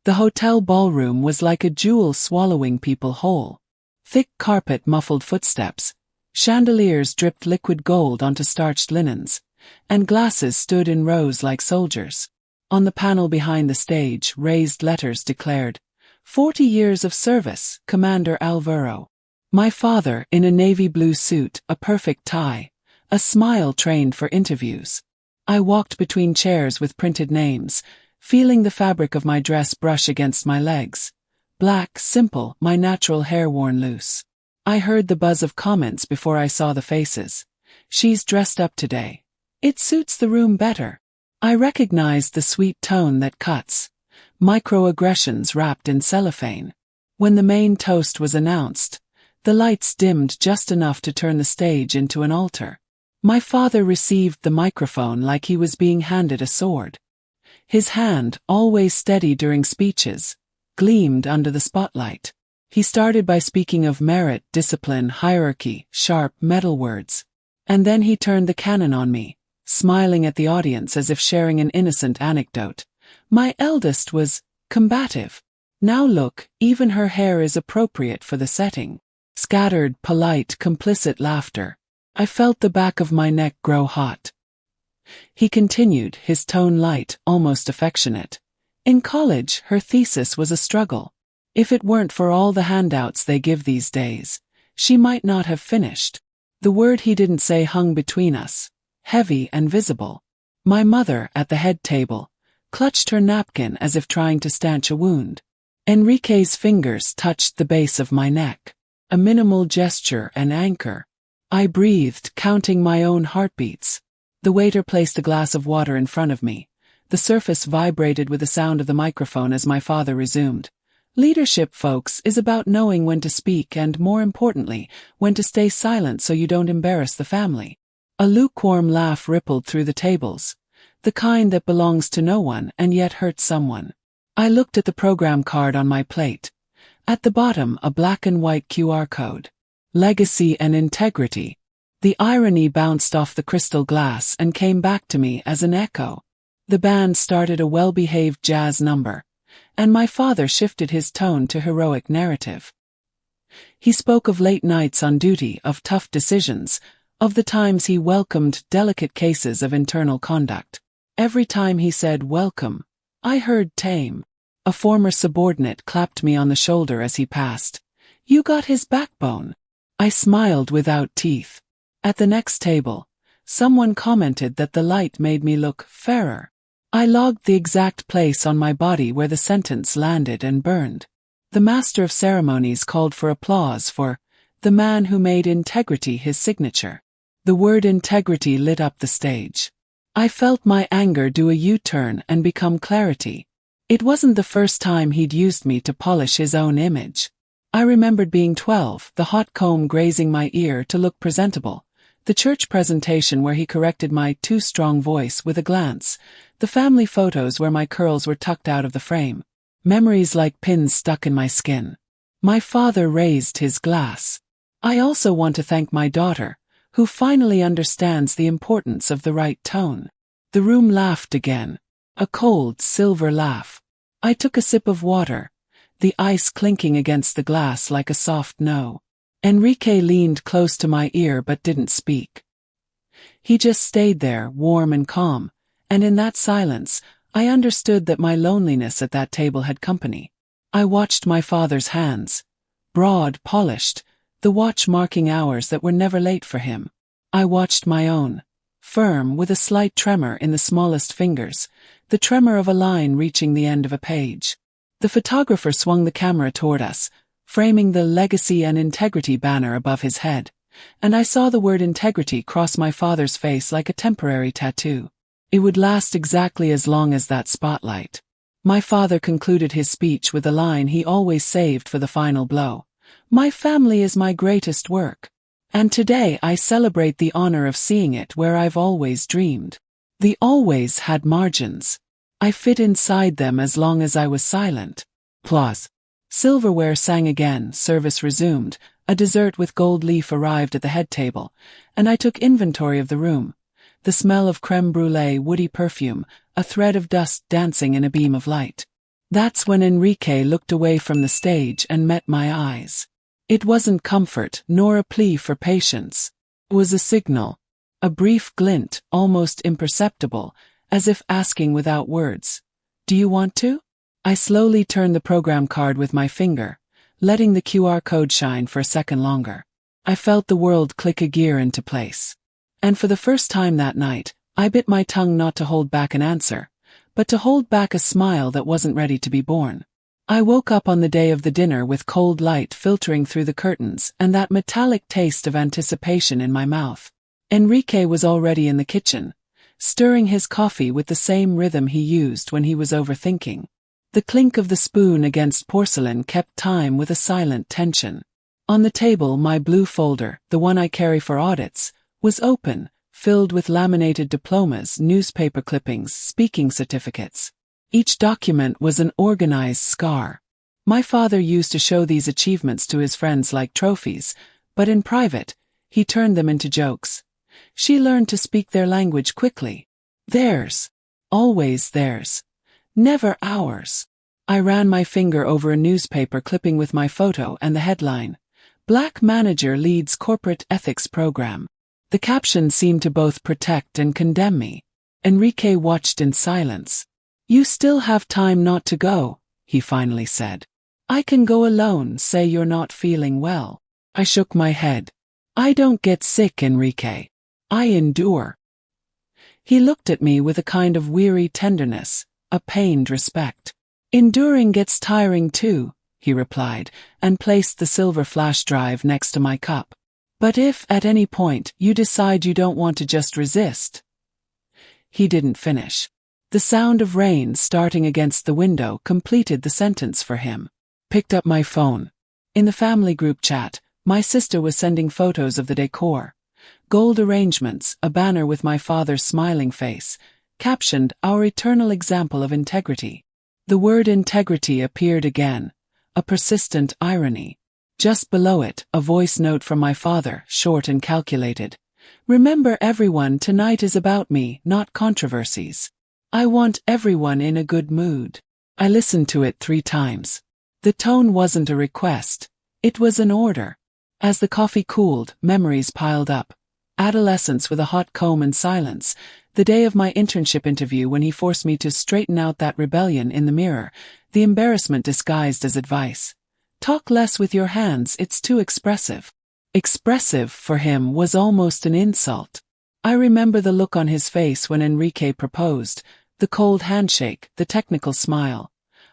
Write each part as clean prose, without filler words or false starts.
The hotel ballroom was like a jewel swallowing people whole. Thick carpet muffled footsteps, chandeliers dripped liquid gold onto starched linens, and glasses stood in rows like soldiers. On the panel behind the stage, raised letters declared, 40 years of service, Commander Alvaro. My father, in a navy blue suit, a perfect tie, a smile trained for interviews. I walked between chairs with printed names, feeling the fabric of my dress brush against my legs. Black, simple, my natural hair worn loose. I heard the buzz of comments before I saw the faces. She's dressed up today. It suits the room better. I recognized the sweet tone that cuts. Microaggressions wrapped in cellophane. When the main toast was announced, the lights dimmed just enough to turn the stage into an altar. My father received the microphone like he was being handed a sword. His hand, always steady during speeches, gleamed under the spotlight. He started by speaking of merit, discipline, hierarchy, sharp metal words. And then he turned the cannon on me, smiling at the audience as if sharing an innocent anecdote. My eldest was combative. Now look, even her hair is appropriate for the setting. Scattered, polite, complicit laughter. I felt the back of my neck grow hot. He continued, his tone light, almost affectionate. In college, her thesis was a struggle. If it weren't for all the handouts they give these days, she might not have finished. The word he didn't say hung between us, heavy and visible. My mother, at the head table, clutched her napkin as if trying to stanch a wound. Enrique's fingers touched the base of my neck. A minimal gesture, an anchor. I breathed, counting my own heartbeats. The waiter placed a glass of water in front of me. The surface vibrated with the sound of the microphone as my father resumed. Leadership, folks, is about knowing when to speak and, more importantly, when to stay silent so you don't embarrass the family. A lukewarm laugh rippled through the tables. The kind that belongs to no one and yet hurts someone. I looked at the program card on my plate. At the bottom, a black and white QR code. Legacy and integrity. The irony bounced off the crystal glass and came back to me as an echo. The band started a well-behaved jazz number, and my father shifted his tone to heroic narrative. He spoke of late nights on duty, of tough decisions, of the times he welcomed delicate cases of internal conduct. Every time he said welcome, I heard tame. A former subordinate clapped me on the shoulder as he passed. You got his backbone. I smiled without teeth. At the next table, someone commented that the light made me look fairer. I logged the exact place on my body where the sentence landed and burned. The master of ceremonies called for applause for the man who made integrity his signature. The word integrity lit up the stage. I felt my anger do a U-turn and become clarity. It wasn't the first time he'd used me to polish his own image. I remembered being 12, the hot comb grazing my ear to look presentable. The church presentation where he corrected my too strong voice with a glance. The family photos where my curls were tucked out of the frame. Memories like pins stuck in my skin. My father raised his glass. I also want to thank my daughter, who finally understands the importance of the right tone. The room laughed again. A cold, silver laugh. I took a sip of water, the ice clinking against the glass like a soft no. Enrique leaned close to my ear but didn't speak. He just stayed there, warm and calm, and in that silence, I understood that my loneliness at that table had company. I watched my father's hands, broad, polished, the watch marking hours that were never late for him. I watched my own, firm with a slight tremor in the smallest fingers, the tremor of a line reaching the end of a page. The photographer swung the camera toward us, framing the legacy and integrity banner above his head, and I saw the word integrity cross my father's face like a temporary tattoo. It would last exactly as long as that spotlight. My father concluded his speech with a line he always saved for the final blow. My family is my greatest work. And today I celebrate the honor of seeing it where I've always dreamed. The always had margins. I fit inside them as long as I was silent. Applause. Silverware sang again, service resumed, a dessert with gold leaf arrived at the head table, and I took inventory of the room. The smell of creme brulee, woody perfume, a thread of dust dancing in a beam of light. That's when Enrique looked away from the stage and met my eyes. It wasn't comfort nor a plea for patience. It was a signal, a brief glint, almost imperceptible, as if asking without words, "Do you want to?" I slowly turned the program card with my finger, letting the QR code shine for a second longer. I felt the world click a gear into place. And for the first time that night, I bit my tongue not to hold back an answer, but to hold back a smile that wasn't ready to be born. I woke up on the day of the dinner with cold light filtering through the curtains and that metallic taste of anticipation in my mouth. Enrique was already in the kitchen, stirring his coffee with the same rhythm he used when he was overthinking. The clink of the spoon against porcelain kept time with a silent tension. On the table, my blue folder, the one I carry for audits, was open, filled with laminated diplomas, newspaper clippings, speaking certificates. Each document was an organized scar. My father used to show these achievements to his friends like trophies, but in private, he turned them into jokes. She learned to speak their language quickly. Theirs. Always theirs. Never ours. I ran my finger over a newspaper clipping with my photo and the headline, "Black Manager Leads Corporate Ethics Program." The caption seemed to both protect and condemn me. Enrique watched in silence. "You still have time not to go," he finally said. "I can go alone, say you're not feeling well." I shook my head. "I don't get sick, Enrique. I endure." He looked at me with a kind of weary tenderness, a pained respect. "Enduring gets tiring too," he replied, and placed the silver flash drive next to my cup. "But if, at any point, you decide you don't want to just resist..." He didn't finish. The sound of rain starting against the window completed the sentence for him. Picked up my phone. In the family group chat, my sister was sending photos of the decor. Gold arrangements, a banner with my father's smiling face, captioned, "Our eternal example of integrity." The word integrity appeared again, a persistent irony. Just below it, a voice note from my father, short and calculated. "Remember everyone, tonight is about me, not controversies. I want everyone in a good mood." I listened to it 3 times. The tone wasn't a request. It was an order. As the coffee cooled, memories piled up. Adolescence with a hot comb and silence. The day of my internship interview when he forced me to straighten out that rebellion in the mirror. The embarrassment disguised as advice. "Talk less with your hands, it's too expressive." Expressive, for him, was almost an insult. I remember the look on his face when Enrique proposed, the cold handshake, the technical smile.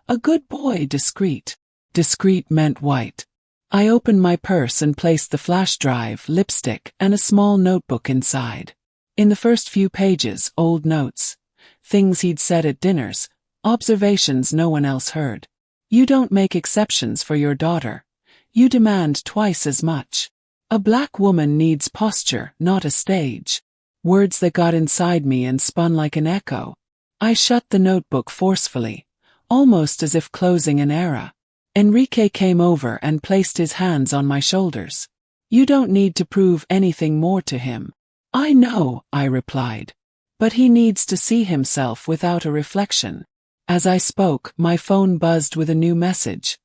A good boy, discreet. Discreet meant white. I opened my purse and placed the flash drive, lipstick, and a small notebook inside. In the first few pages, old notes. Things he'd said at dinners, observations no one else heard. "You don't make exceptions for your daughter. You demand twice as much. A black woman needs posture, not a stage." Words that got inside me and spun like an echo. I shut the notebook forcefully, almost as if closing an era. Enrique came over and placed his hands on my shoulders. "You don't need to prove anything more to him." "I know," I replied. "But he needs to see himself without a reflection." As I spoke, my phone buzzed with a new message.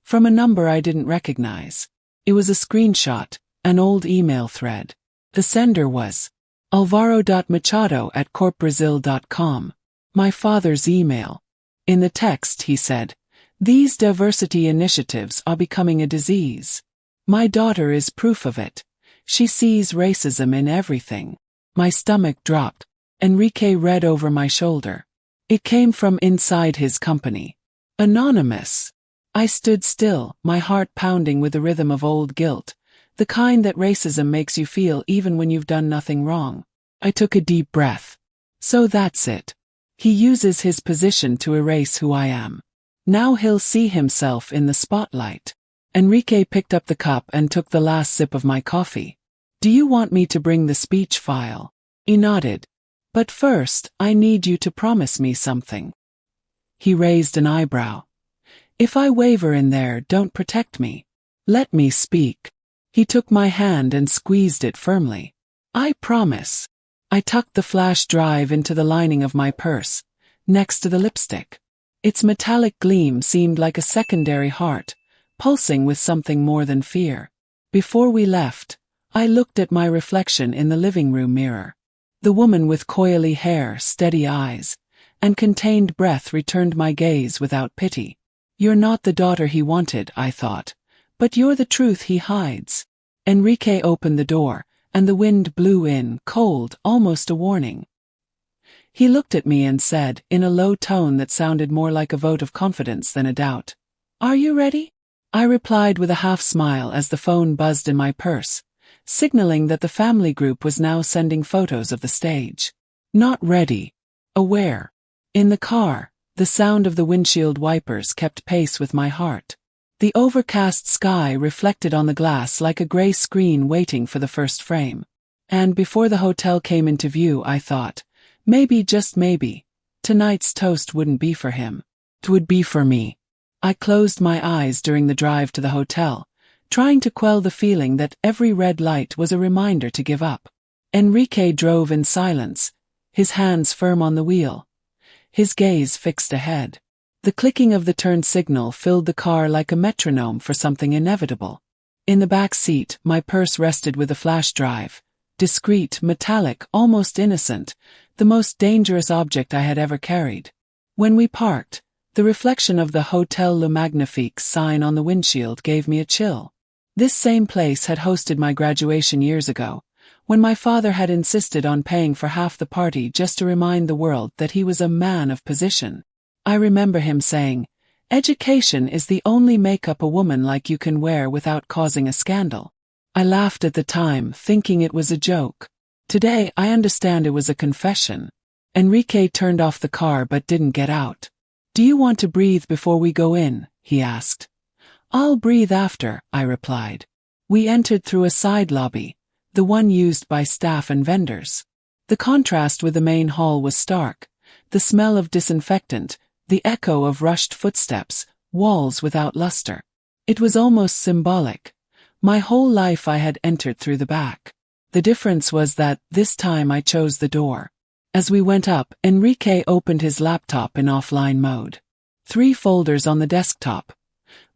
From a number I didn't recognize. It was a screenshot, an old email thread. The sender was alvaro.machado@corpbrazil.com. My father's email. In the text he said, "These diversity initiatives are becoming a disease. My daughter is proof of it. She sees racism in everything." My stomach dropped. Enrique read over my shoulder. It came from inside his company. Anonymous. I stood still, my heart pounding with the rhythm of old guilt, the kind that racism makes you feel even when you've done nothing wrong. I took a deep breath. So that's it. He uses his position to erase who I am. Now he'll see himself in the spotlight. Enrique picked up the cup and took the last sip of my coffee. "Do you want me to bring the speech file?" He nodded. "But first, I need you to promise me something." He raised an eyebrow. "If I waver in there, don't protect me. Let me speak." He took my hand and squeezed it firmly. "I promise." I tucked the flash drive into the lining of my purse, next to the lipstick. Its metallic gleam seemed like a secondary heart, pulsing with something more than fear. Before we left, I looked at my reflection in the living room mirror. The woman with coily hair, steady eyes, and contained breath returned my gaze without pity. You're not the daughter he wanted, I thought, but you're the truth he hides. Enrique opened the door, and the wind blew in, cold, almost a warning. He looked at me and said, in a low tone that sounded more like a vote of confidence than a doubt, "Are you ready?" I replied with a half-smile as the phone buzzed in my purse, signaling that the family group was now sending photos of the stage. Not ready. Aware. In the car, the sound of the windshield wipers kept pace with my heart. The overcast sky reflected on the glass like a gray screen waiting for the first frame. And before the hotel came into view, I thought, maybe, just maybe, tonight's toast wouldn't be for him. It would be for me. I closed my eyes during the drive to the hotel, trying to quell the feeling that every red light was a reminder to give up. Enrique drove in silence, his hands firm on the wheel, his gaze fixed ahead. The clicking of the turn signal filled the car like a metronome for something inevitable. In the back seat, my purse rested with a flash drive, discreet, metallic, almost innocent, the most dangerous object I had ever carried. When we parked, the reflection of the Hotel Le Magnifique sign on the windshield gave me a chill. This same place had hosted my graduation years ago, when my father had insisted on paying for half the party just to remind the world that he was a man of position. I remember him saying, "Education is the only makeup a woman like you can wear without causing a scandal." I laughed at the time, thinking it was a joke. Today, I understand it was a confession. Enrique turned off the car but didn't get out. "Do you want to breathe before we go in?" he asked. "I'll breathe after," I replied. We entered through a side lobby, the one used by staff and vendors. The contrast with the main hall was stark. The smell of disinfectant, the echo of rushed footsteps, walls without luster. It was almost symbolic. My whole life I had entered through the back. The difference was that, this time I chose the door. As we went up, Enrique opened his laptop in offline mode. 3 folders on the desktop.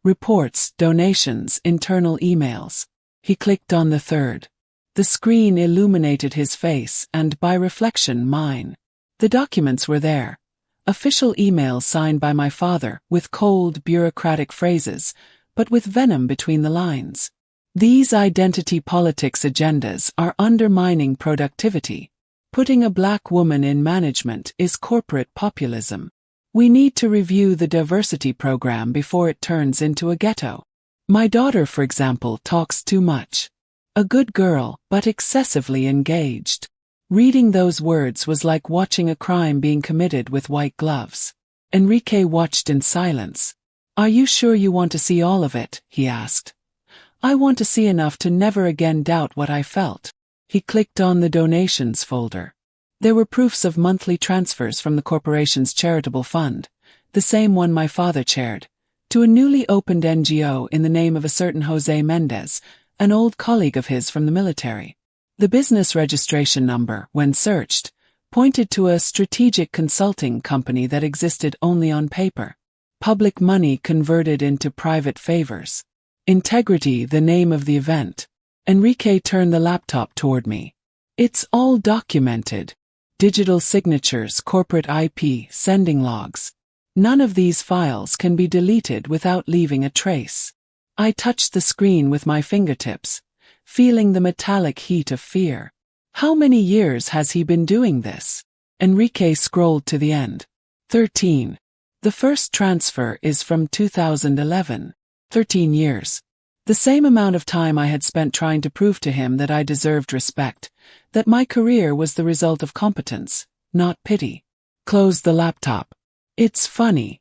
Reports, donations, internal emails. He clicked on the 3rd. The screen illuminated his face and, by reflection, mine. The documents were there. Official emails signed by my father, with cold, bureaucratic phrases, but with venom between the lines. These identity politics agendas are undermining productivity. Putting a black woman in management is corporate populism. We need to review the diversity program before it turns into a ghetto. My daughter, for example, talks too much. A good girl, but excessively engaged. Reading those words was like watching a crime being committed with white gloves. Enrique watched in silence. "Are you sure you want to see all of it?" he asked. "I want to see enough to never again doubt what I felt." He clicked on the donations folder. There were proofs of monthly transfers from the corporation's charitable fund, the same one my father chaired, to a newly opened NGO in the name of a certain Jose Mendez, an old colleague of his from the military. The business registration number, when searched, pointed to a strategic consulting company that existed only on paper. Public money converted into private favors. Integrity, the name of the event. Enrique turned the laptop toward me. "It's all documented. Digital signatures, corporate IP, sending logs. None of these files can be deleted without leaving a trace." I touched the screen with my fingertips, feeling the metallic heat of fear. How many years has he been doing this? Enrique scrolled to the end. 13. The first transfer is from 2011. 13 years. The same amount of time I had spent trying to prove to him that I deserved respect, that my career was the result of competence, not pity. Closed the laptop. "It's funny.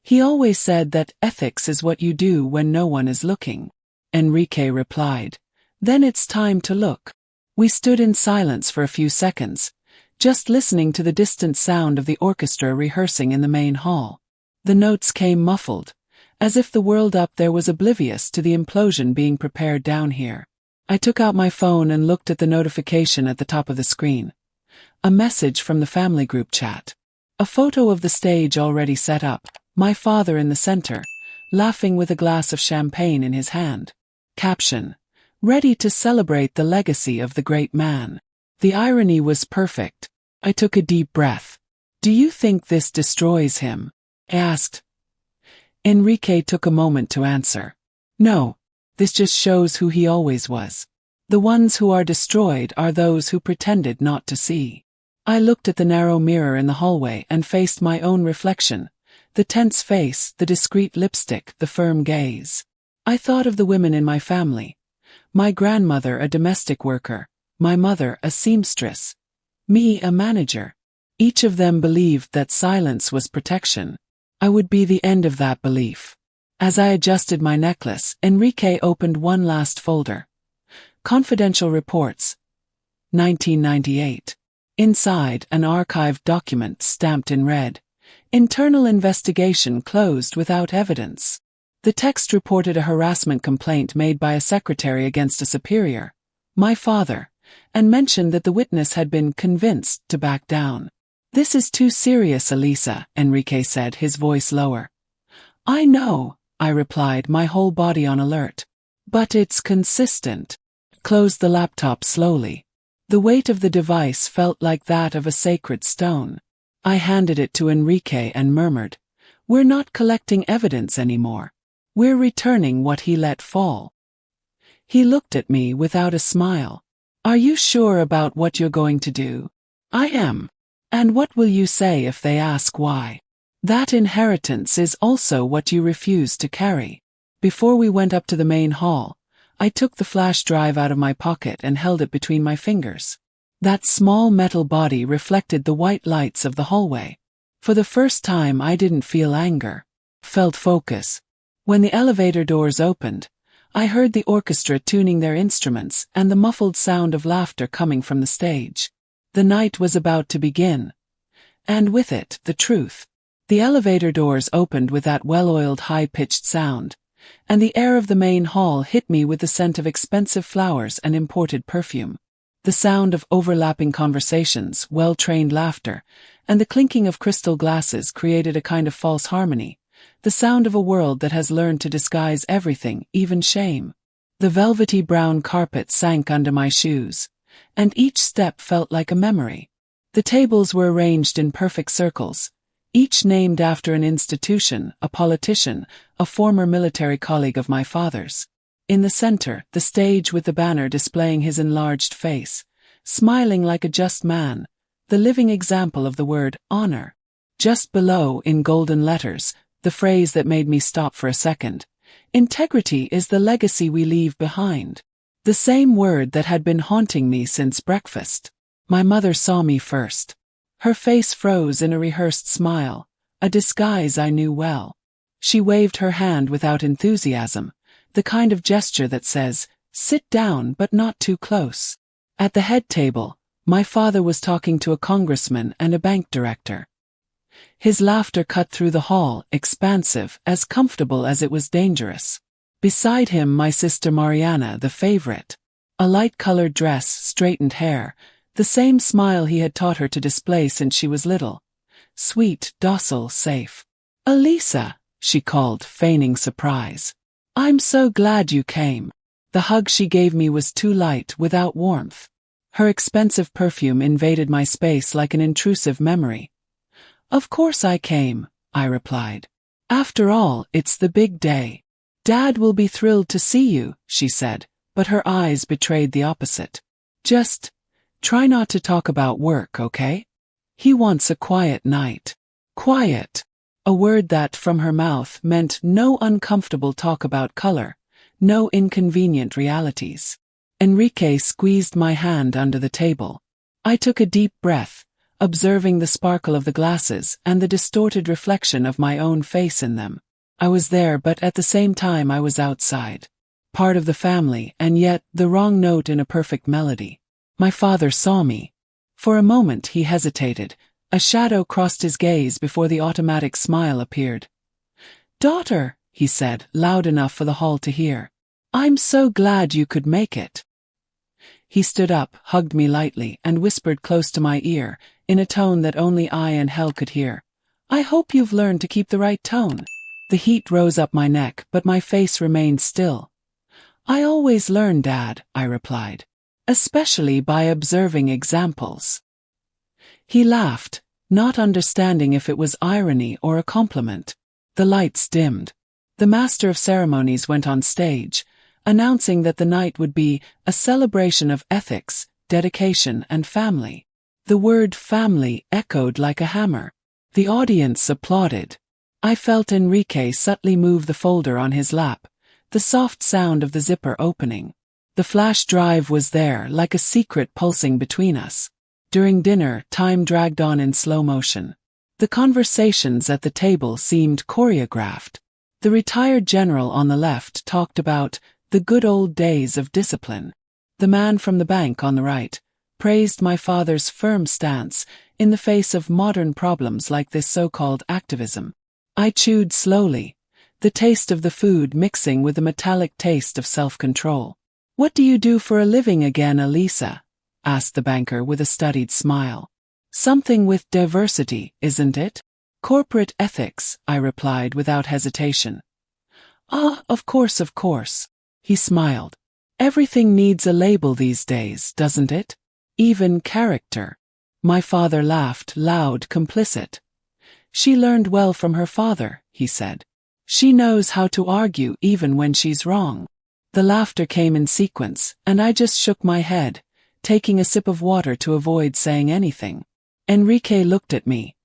He always said that ethics is what you do when no one is looking." Enrique replied. "Then it's time to look." We stood in silence for a few seconds, just listening to the distant sound of the orchestra rehearsing in the main hall. The notes came muffled, as if the world up there was oblivious to the implosion being prepared down here. I took out my phone and looked at the notification at the top of the screen. A message from the family group chat. A photo of the stage already set up, my father in the center, laughing with a glass of champagne in his hand. Caption: ready to celebrate the legacy of the great man. The irony was perfect. I took a deep breath. Do you think this destroys him? I asked. Enrique took a moment to answer. No, this just shows who he always was. The ones who are destroyed are those who pretended not to see. I looked at the narrow mirror in the hallway and faced my own reflection. The tense face, the discreet lipstick, the firm gaze. I thought of the women in my family. My grandmother a domestic worker, my mother a seamstress, me a manager. Each of them believed that silence was protection. I would be the end of that belief. As I adjusted my necklace, Enrique opened one last folder. Confidential reports. 1998. Inside, an archived document stamped in red. Internal investigation closed without evidence. The text reported a harassment complaint made by a secretary against a superior, my father, and mentioned that the witness had been convinced to back down. This is too serious, Elisa, Enrique said, his voice lower. I know, I replied, my whole body on alert. But it's consistent. Closed the laptop slowly. The weight of the device felt like that of a sacred stone. I handed it to Enrique and murmured, we're not collecting evidence anymore. We're returning what he let fall. He looked at me without a smile. Are you sure about what you're going to do? I am. And what will you say if they ask why? That inheritance is also what you refuse to carry. Before we went up to the main hall, I took the flash drive out of my pocket and held it between my fingers. That small metal body reflected the white lights of the hallway. For the first time I didn't feel anger. Felt focus. When the elevator doors opened, I heard the orchestra tuning their instruments and the muffled sound of laughter coming from the stage. The night was about to begin. And with it, the truth. The elevator doors opened with that well-oiled high-pitched sound, and the air of the main hall hit me with the scent of expensive flowers and imported perfume. The sound of overlapping conversations, well-trained laughter, and the clinking of crystal glasses created a kind of false harmony, the sound of a world that has learned to disguise everything, even shame. The velvety brown carpet sank under my shoes, and each step felt like a memory. The tables were arranged in perfect circles, each named after an institution, a politician, a former military colleague of my father's. In the center, the stage with the banner displaying his enlarged face, smiling like a just man, the living example of the word honor. Just below, in golden letters, the phrase that made me stop for a second. Integrity is the legacy we leave behind. The same word that had been haunting me since breakfast. My mother saw me first. Her face froze in a rehearsed smile, a disguise I knew well. She waved her hand without enthusiasm, the kind of gesture that says, sit down but not too close. At the head table, my father was talking to a congressman and a bank director. His laughter cut through the hall, expansive, as comfortable as it was dangerous. Beside him, my sister Mariana, the favorite. A light-colored dress, straightened hair, the same smile he had taught her to display since she was little. Sweet, docile, safe. Elisa, she called, feigning surprise. I'm so glad you came. The hug she gave me was too light, without warmth. Her expensive perfume invaded my space like an intrusive memory. Of course I came, I replied. After all, it's the big day. Dad will be thrilled to see you, she said, but her eyes betrayed the opposite. Just try not to talk about work, okay? He wants a quiet night. Quiet. A word that, from her mouth, meant no uncomfortable talk about color, no inconvenient realities. Enrique squeezed my hand under the table. I took a deep breath, observing the sparkle of the glasses and the distorted reflection of my own face in them. I was there, but at the same time I was outside. Part of the family, and yet the wrong note in a perfect melody. My father saw me. For a moment he hesitated. A shadow crossed his gaze before the automatic smile appeared. Daughter, he said, loud enough for the hall to hear. I'm so glad you could make it. He stood up, hugged me lightly, and whispered close to my ear, in a tone that only I and hell could hear. I hope you've learned to keep the right tone. The heat rose up my neck, but my face remained still. I always learn, Dad, I replied. Especially by observing examples. He laughed, not understanding if it was irony or a compliment. The lights dimmed. The master of ceremonies went on stage, announcing that the night would be a celebration of ethics, dedication, and family. The word family echoed like a hammer. The audience applauded. I felt Enrique subtly move the folder on his lap, the soft sound of the zipper opening. The flash drive was there, like a secret pulsing between us. During dinner, time dragged on in slow motion. The conversations at the table seemed choreographed. The retired general on the left talked about the good old days of discipline. The man from the bank on the right praised my father's firm stance in the face of modern problems like this so-called activism. I chewed slowly, the taste of the food mixing with the metallic taste of self-control. "What do you do for a living again, Elisa?" asked the banker with a studied smile. "Something with diversity, isn't it?" "Corporate ethics," I replied without hesitation. "Ah, of course, of course." He smiled. "Everything needs a label these days, doesn't it? Even character." My father laughed, loud, complicit. "She learned well from her father," he said. "She knows how to argue even when she's wrong." The laughter came in sequence, and I just shook my head, taking a sip of water to avoid saying anything. Enrique looked at me,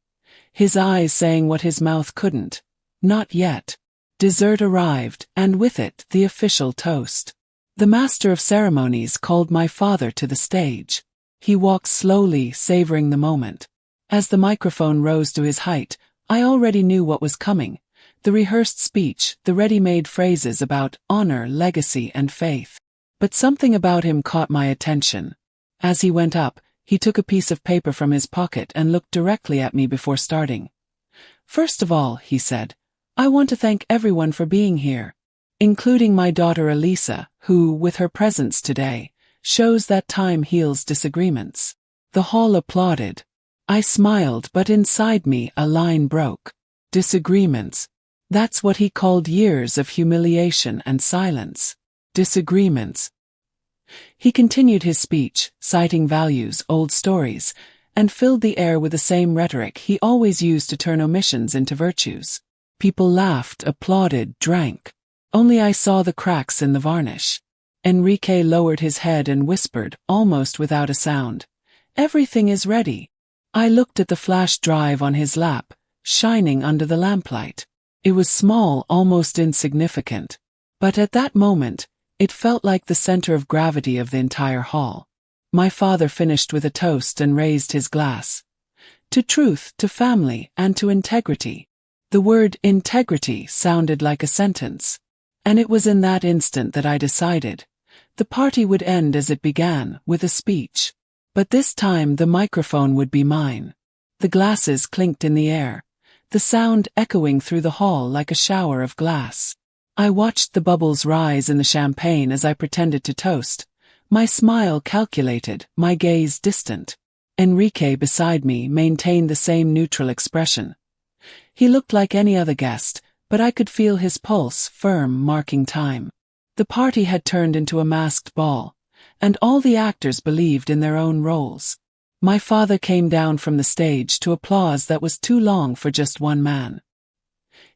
his eyes saying what his mouth couldn't. Not yet. Dessert arrived, and with it the official toast. The master of ceremonies called my father to the stage. He walked slowly, savoring the moment. As the microphone rose to his height, I already knew what was coming. The rehearsed speech, the ready-made phrases about honor, legacy, and faith. But something about him caught my attention. As he went up, he took a piece of paper from his pocket and looked directly at me before starting. "First of all," he said, "I want to thank everyone for being here, including my daughter Elisa, who, with her presence today, shows that time heals disagreements." The hall applauded. I smiled, but inside me a line broke. Disagreements. That's what he called years of humiliation and silence. Disagreements. He continued his speech, citing values, old stories, and filled the air with the same rhetoric he always used to turn omissions into virtues. People laughed, applauded, drank. Only I saw the cracks in the varnish. Enrique lowered his head and whispered, almost without a sound, "Everything is ready." I looked at the flash drive on his lap, shining under the lamplight. It was small, almost insignificant. But at that moment, it felt like the center of gravity of the entire hall. My father finished with a toast and raised his glass. To truth, to family, and to integrity. The word integrity sounded like a sentence. And it was in that instant that I decided. The party would end as it began, with a speech. But this time the microphone would be mine. The glasses clinked in the air, the sound echoing through the hall like a shower of glass. I watched the bubbles rise in the champagne as I pretended to toast, my smile calculated, my gaze distant. Enrique beside me maintained the same neutral expression. He looked like any other guest, but I could feel his pulse, firm, marking time. The party had turned into a masked ball, and all the actors believed in their own roles. My father came down from the stage to applause that was too long for just one man.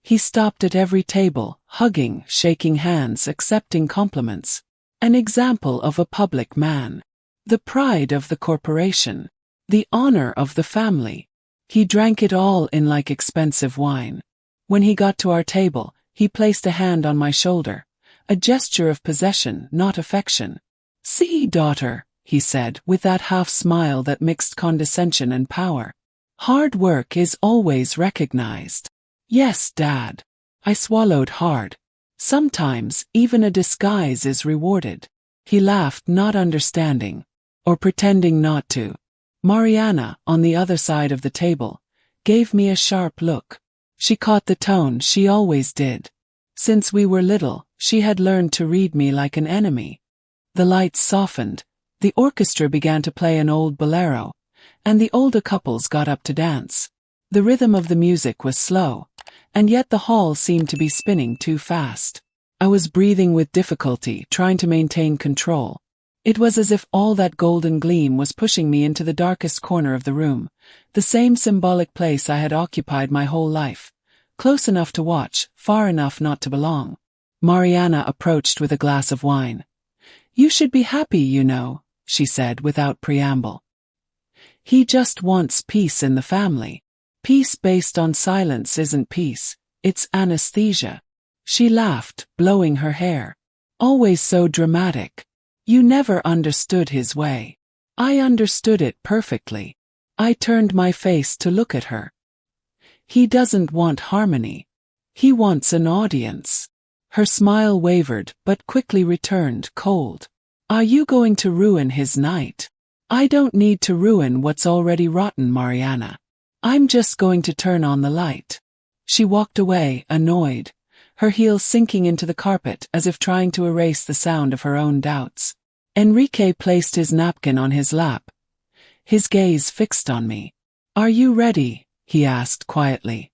He stopped at every table, hugging, shaking hands, accepting compliments. An example of a public man. The pride of the corporation. The honor of the family. He drank it all in like expensive wine. When he got to our table, he placed a hand on my shoulder, a gesture of possession, not affection. "See, daughter," he said, with that half smile that mixed condescension and power. "Hard work is always recognized." "Yes, Dad." I swallowed hard. Sometimes, even a disguise is rewarded. He laughed, not understanding, or pretending not to. Mariana, on the other side of the table, gave me a sharp look. She caught the tone, she always did. Since we were little, she had learned to read me like an enemy. The lights softened, the orchestra began to play an old bolero, and the older couples got up to dance. The rhythm of the music was slow, and yet the hall seemed to be spinning too fast. I was breathing with difficulty, trying to maintain control. It was as if all that golden gleam was pushing me into the darkest corner of the room, the same symbolic place I had occupied my whole life, close enough to watch, far enough not to belong. Mariana approached with a glass of wine. "You should be happy, you know," she said without preamble. "He just wants peace in the family. Peace based on silence isn't peace, it's anesthesia." She laughed, blowing her hair. "Always so dramatic. You never understood his way." I understood it perfectly. I turned my face to look at her. "He doesn't want harmony. He wants an audience." Her smile wavered but quickly returned cold. "Are you going to ruin his night?" "I don't need to ruin what's already rotten, Mariana. I'm just going to turn on the light." She walked away, annoyed, her heels sinking into the carpet as if trying to erase the sound of her own doubts. Enrique placed his napkin on his lap, his gaze fixed on me. "Are you ready?" he asked quietly.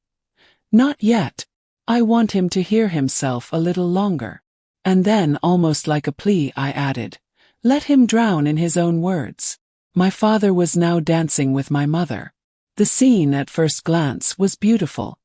"Not yet. I want him to hear himself a little longer." And then, almost like a plea, I added, "Let him drown in his own words." My father was now dancing with my mother. The scene at first glance was beautiful,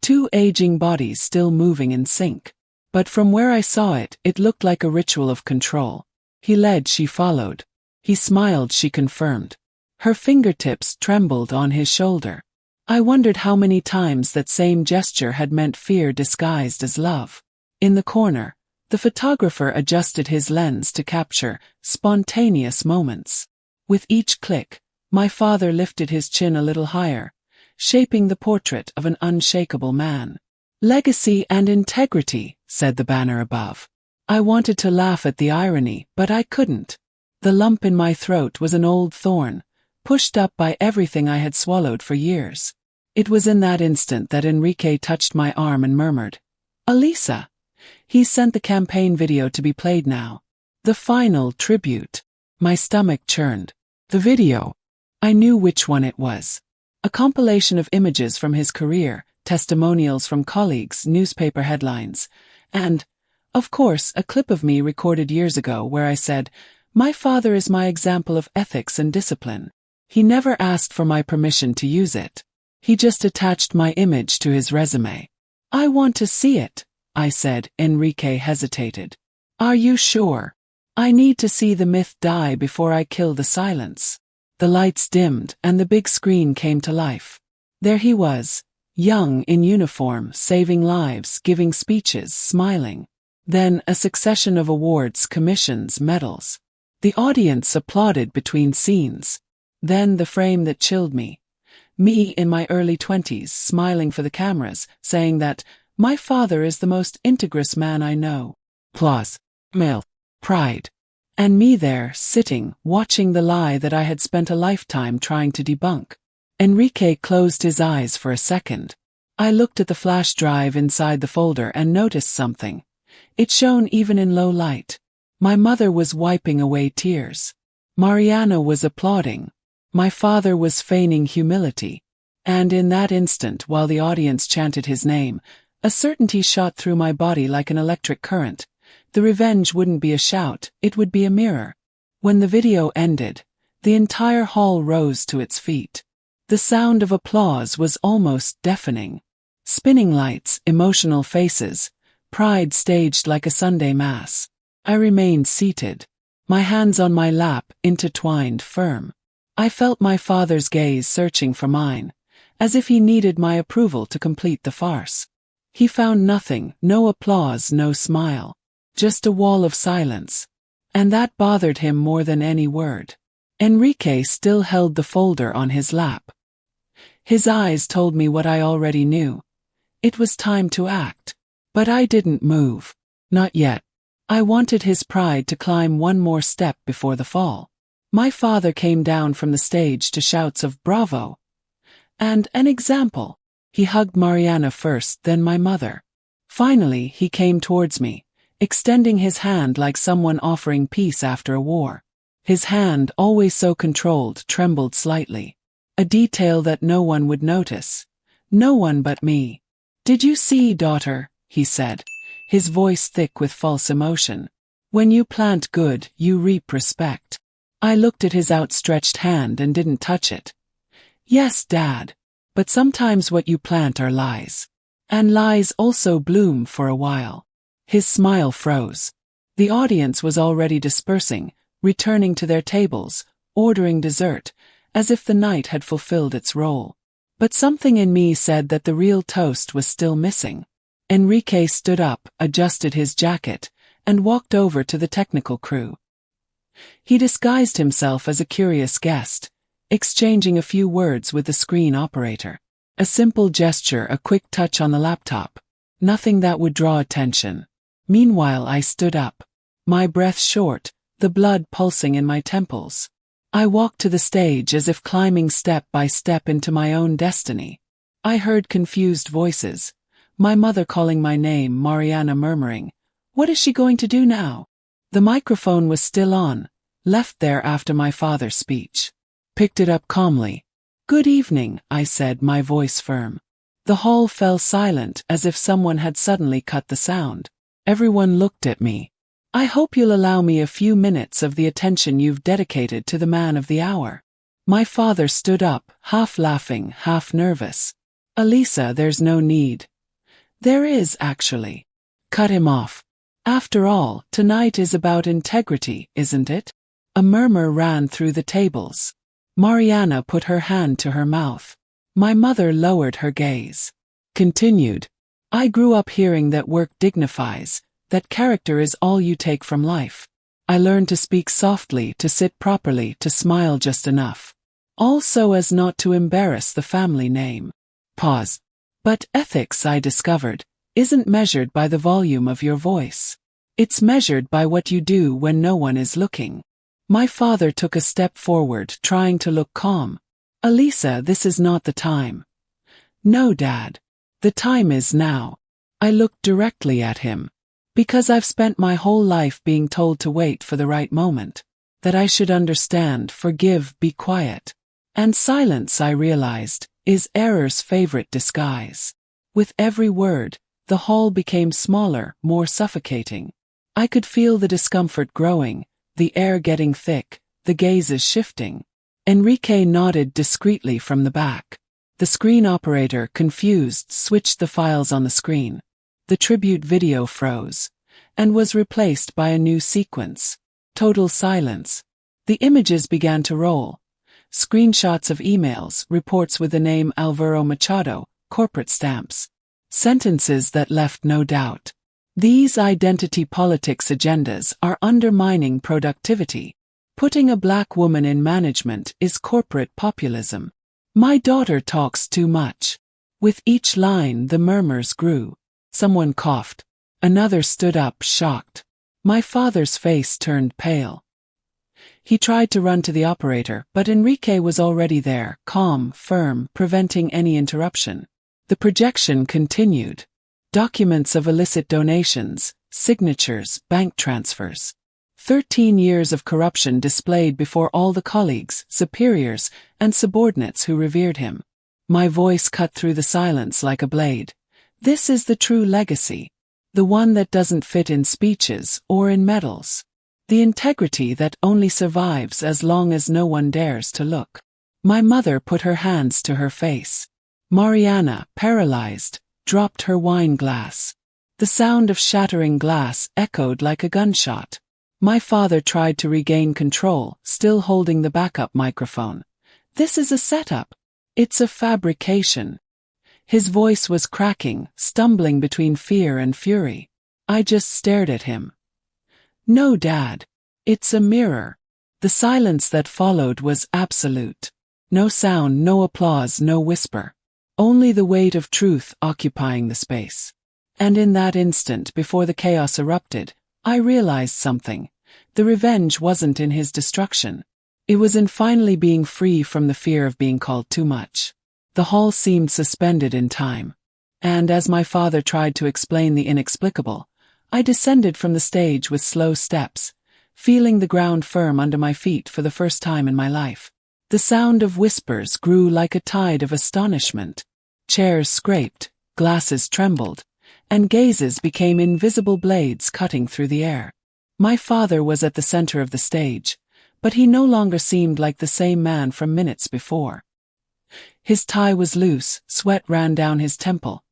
two aging bodies still moving in sync. But from where I saw it, it looked like a ritual of control. He led, she followed. He smiled, she confirmed. Her fingertips trembled on his shoulder. I wondered how many times that same gesture had meant fear disguised as love. In the corner, the photographer adjusted his lens to capture spontaneous moments. With each click, my father lifted his chin a little higher, shaping the portrait of an unshakable man. "Legacy and integrity," said the banner above. I wanted to laugh at the irony, but I couldn't. The lump in my throat was an old thorn, pushed up by everything I had swallowed for years. It was in that instant that Enrique touched my arm and murmured, "Elisa." He sent the campaign video to be played now. The final tribute. My stomach churned. The video. I knew which one it was. A compilation of images from his career, testimonials from colleagues, newspaper headlines, and, of course, a clip of me recorded years ago where I said, "My father is my example of ethics and discipline." He never asked for my permission to use it. He just attached my image to his resume. "I want to see it," I said. Enrique hesitated. "Are you sure? I need to see the myth die before I kill the silence." The lights dimmed and the big screen came to life. There he was, young, in uniform, saving lives, giving speeches, smiling. Then a succession of awards, commissions, medals. The audience applauded between scenes. Then the frame that chilled me. Me in my early 20s, smiling for the cameras, saying that, "My father is the most integrous man I know." Applause. Male. Pride. And me there, sitting, watching the lie that I had spent a lifetime trying to debunk. Enrique closed his eyes for a second. I looked at the flash drive inside the folder and noticed something. It shone even in low light. My mother was wiping away tears. Mariana was applauding. My father was feigning humility. And in that instant, while the audience chanted his name, a certainty shot through my body like an electric current. The revenge wouldn't be a shout, it would be a mirror. When the video ended, the entire hall rose to its feet. The sound of applause was almost deafening. Spinning lights, emotional faces, pride staged like a Sunday mass. I remained seated, my hands on my lap, intertwined, firm. I felt my father's gaze searching for mine, as if he needed my approval to complete the farce. He found nothing, no applause, no smile. Just a wall of silence. And that bothered him more than any word. Enrique still held the folder on his lap. His eyes told me what I already knew. It was time to act. But I didn't move. Not yet. I wanted his pride to climb one more step before the fall. My father came down from the stage to shouts of "Bravo!" and "An example." He hugged Mariana first, then my mother. Finally, he came towards me, extending his hand like someone offering peace after a war. His hand, always so controlled, trembled slightly. A detail that no one would notice. No one but me. "Did you see, daughter?" he said, his voice thick with false emotion. "When you plant good, you reap respect." I looked at his outstretched hand and didn't touch it. "Yes, Dad. But sometimes what you plant are lies. And lies also bloom for a while." His smile froze. The audience was already dispersing, returning to their tables, ordering dessert, as if the night had fulfilled its role. But something in me said that the real toast was still missing. Enrique stood up, adjusted his jacket, and walked over to the technical crew. He disguised himself as a curious guest, exchanging a few words with the screen operator. A simple gesture, a quick touch on the laptop. Nothing that would draw attention. Meanwhile, I stood up, my breath short, the blood pulsing in my temples. I walked to the stage as if climbing step by step into my own destiny. I heard confused voices. My mother calling my name, Mariana murmuring, "What is she going to do now?" The microphone was still on, left there after my father's speech. Picked it up calmly. "Good evening," I said, my voice firm. The hall fell silent as if someone had suddenly cut the sound. Everyone looked at me. "I hope you'll allow me a few minutes of the attention you've dedicated to the man of the hour." My father stood up, half laughing, half nervous. "Elisa, there's no need." "There is, actually." Cut him off. "After all, tonight is about integrity, isn't it?" A murmur ran through the tables. Mariana put her hand to her mouth. My mother lowered her gaze. Continued. "I grew up hearing that work dignifies, that character is all you take from life. I learned to speak softly, to sit properly, to smile just enough. All so as not to embarrass the family name." Pause. "But ethics," I discovered, "isn't measured by the volume of your voice. It's measured by what you do when no one is looking." My father took a step forward, trying to look calm. "Elisa, this is not the time." "No, Dad. The time is now." I looked directly at him. "Because I've spent my whole life being told to wait for the right moment. That I should understand, forgive, be quiet. And silence, I realized, is error's favorite disguise." With every word, the hall became smaller, more suffocating. I could feel the discomfort growing, the air getting thick, the gazes shifting. Enrique nodded discreetly from the back. The screen operator, confused, switched the files on the screen. The tribute video froze, and was replaced by a new sequence. Total silence. The images began to roll. Screenshots of emails, reports with the name Alvaro Machado, corporate stamps. Sentences that left no doubt. These identity politics agendas are undermining productivity. Putting a black woman in management is corporate populism. My daughter talks too much. With each line, the murmurs grew. Someone coughed. Another stood up, shocked. My father's face turned pale. He tried to run to the operator, but Enrique was already there, calm, firm, preventing any interruption. The projection continued. Documents of illicit donations, signatures, bank transfers. 13 years of corruption displayed before all the colleagues, superiors, and subordinates who revered him. My voice cut through the silence like a blade. This is the true legacy. The one that doesn't fit in speeches or in medals. The integrity that only survives as long as no one dares to look. My mother put her hands to her face. Mariana, paralyzed, dropped her wine glass. The sound of shattering glass echoed like a gunshot. My father tried to regain control, still holding the backup microphone. "This is a setup. It's a fabrication." His voice was cracking, stumbling between fear and fury. I just stared at him. "No, Dad. It's a mirror." The silence that followed was absolute. No sound, no applause, no whisper. Only the weight of truth occupying the space. And in that instant, before the chaos erupted, I realized something. The revenge wasn't in his destruction. It was in finally being free from the fear of being called too much. The hall seemed suspended in time. And as my father tried to explain the inexplicable, I descended from the stage with slow steps, feeling the ground firm under my feet for the first time in my life. The sound of whispers grew like a tide of astonishment. Chairs scraped, glasses trembled, and gazes became invisible blades cutting through the air. My father was at the center of the stage, but he no longer seemed like the same man from minutes before. His tie was loose, sweat ran down his temple.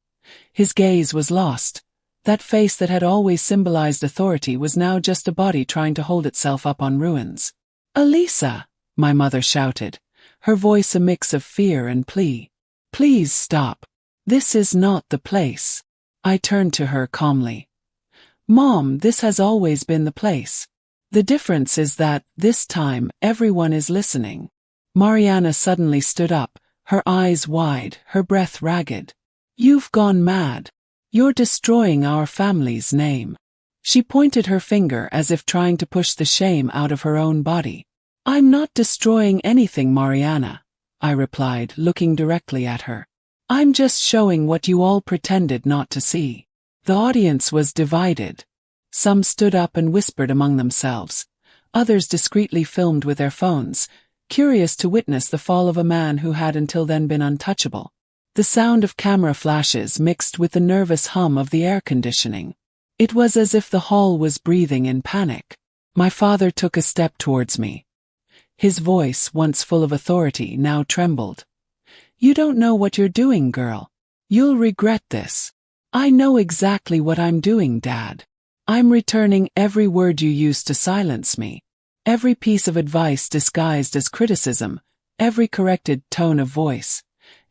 His gaze was lost. That face that had always symbolized authority was now just a body trying to hold itself up on ruins. "Elisa!" my mother shouted, her voice a mix of fear and plea. "Please stop. This is not the place." I turned to her calmly. "Mom, this has always been the place. The difference is that, this time, everyone is listening." Mariana suddenly stood up, her eyes wide, her breath ragged. "You've gone mad. You're destroying our family's name." She pointed her finger as if trying to push the shame out of her own body. "I'm not destroying anything, Mariana," I replied, looking directly at her. "I'm just showing what you all pretended not to see." The audience was divided. Some stood up and whispered among themselves. Others discreetly filmed with their phones, curious to witness the fall of a man who had until then been untouchable. The sound of camera flashes mixed with the nervous hum of the air conditioning. It was as if the hall was breathing in panic. My father took a step towards me. His voice, once full of authority, now trembled. "You don't know what you're doing, girl. You'll regret this." "I know exactly what I'm doing, Dad. I'm returning every word you used to silence me. Every piece of advice disguised as criticism, every corrected tone of voice.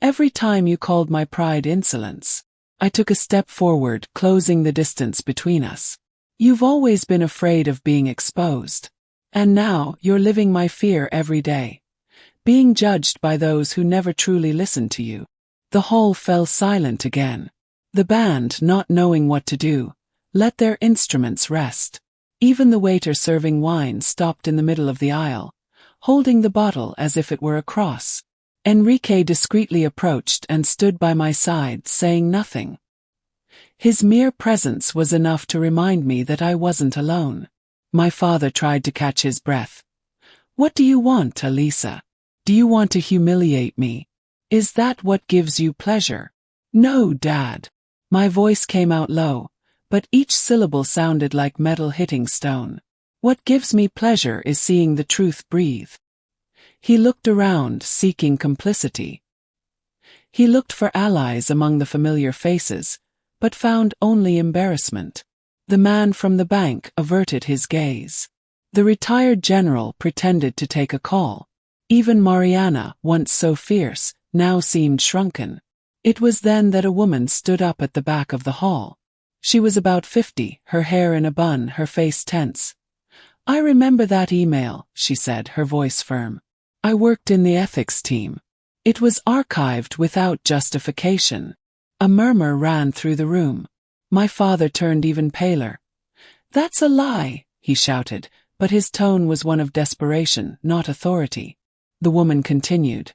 Every time you called my pride insolence." I took a step forward, closing the distance between us. "You've always been afraid of being exposed. And now, you're living my fear every day. Being judged by those who never truly listened to you." The hall fell silent again. The band, not knowing what to do, let their instruments rest. Even the waiter serving wine stopped in the middle of the aisle, holding the bottle as if it were a cross. Enrique discreetly approached and stood by my side, saying nothing. His mere presence was enough to remind me that I wasn't alone. My father tried to catch his breath. "What do you want, Elisa? Do you want to humiliate me? Is that what gives you pleasure?" "No, Dad." My voice came out low, but each syllable sounded like metal hitting stone. "What gives me pleasure is seeing the truth breathe." He looked around, seeking complicity. He looked for allies among the familiar faces, but found only embarrassment. The man from the bank averted his gaze. The retired general pretended to take a call. Even Mariana, once so fierce, now seemed shrunken. It was then that a woman stood up at the back of the hall. She was about 50, her hair in a bun, her face tense. "I remember that email," she said, her voice firm. "I worked in the ethics team. It was archived without justification." A murmur ran through the room. My father turned even paler. "That's a lie," he shouted, but his tone was one of desperation, not authority. The woman continued.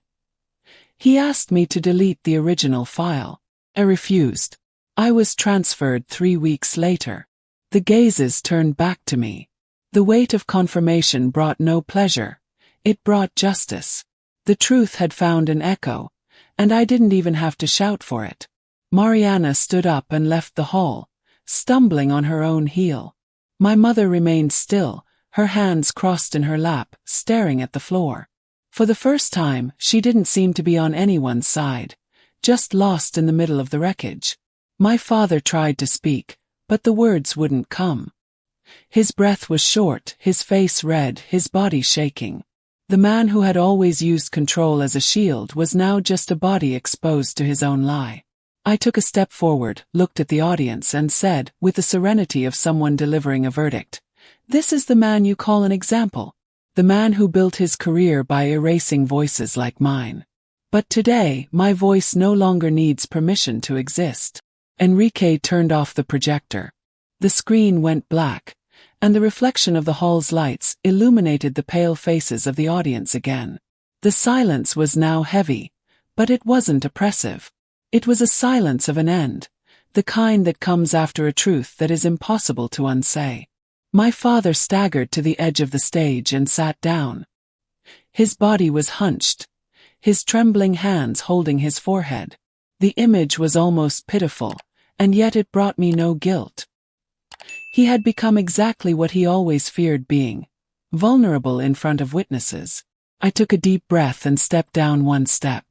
"He asked me to delete the original file. I refused. I was transferred 3 weeks later." The gazes turned back to me. The weight of confirmation brought no pleasure. It brought justice. The truth had found an echo, and I didn't even have to shout for it. Mariana stood up and left the hall, stumbling on her own heel. My mother remained still, her hands crossed in her lap, staring at the floor. For the first time, she didn't seem to be on anyone's side, just lost in the middle of the wreckage. My father tried to speak, but the words wouldn't come. His breath was short, his face red, his body shaking. The man who had always used control as a shield was now just a body exposed to his own lie. I took a step forward, looked at the audience and said, with the serenity of someone delivering a verdict, "This is the man you call an example. The man who built his career by erasing voices like mine. But today, my voice no longer needs permission to exist." Enrique turned off the projector. The screen went black, and the reflection of the hall's lights illuminated the pale faces of the audience again. The silence was now heavy, but it wasn't oppressive. It was a silence of an end, the kind that comes after a truth that is impossible to unsay. My father staggered to the edge of the stage and sat down. His body was hunched, his trembling hands holding his forehead. The image was almost pitiful, and yet it brought me no guilt. He had become exactly what he always feared being, vulnerable in front of witnesses. I took a deep breath and stepped down one step.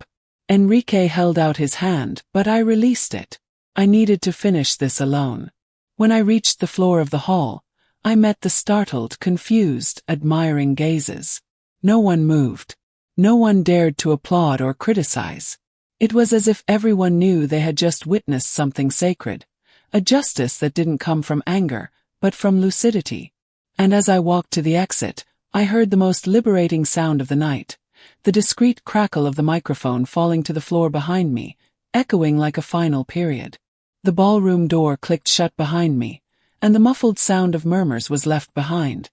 Enrique held out his hand, but I released it. I needed to finish this alone. When I reached the floor of the hall, I met the startled, confused, admiring gazes. No one moved. No one dared to applaud or criticize. It was as if everyone knew they had just witnessed something sacred, a justice that didn't come from anger, but from lucidity. And as I walked to the exit, I heard the most liberating sound of the night, the discreet crackle of the microphone falling to the floor behind me, echoing like a final period. The ballroom door clicked shut behind me, and the muffled sound of murmurs was left behind,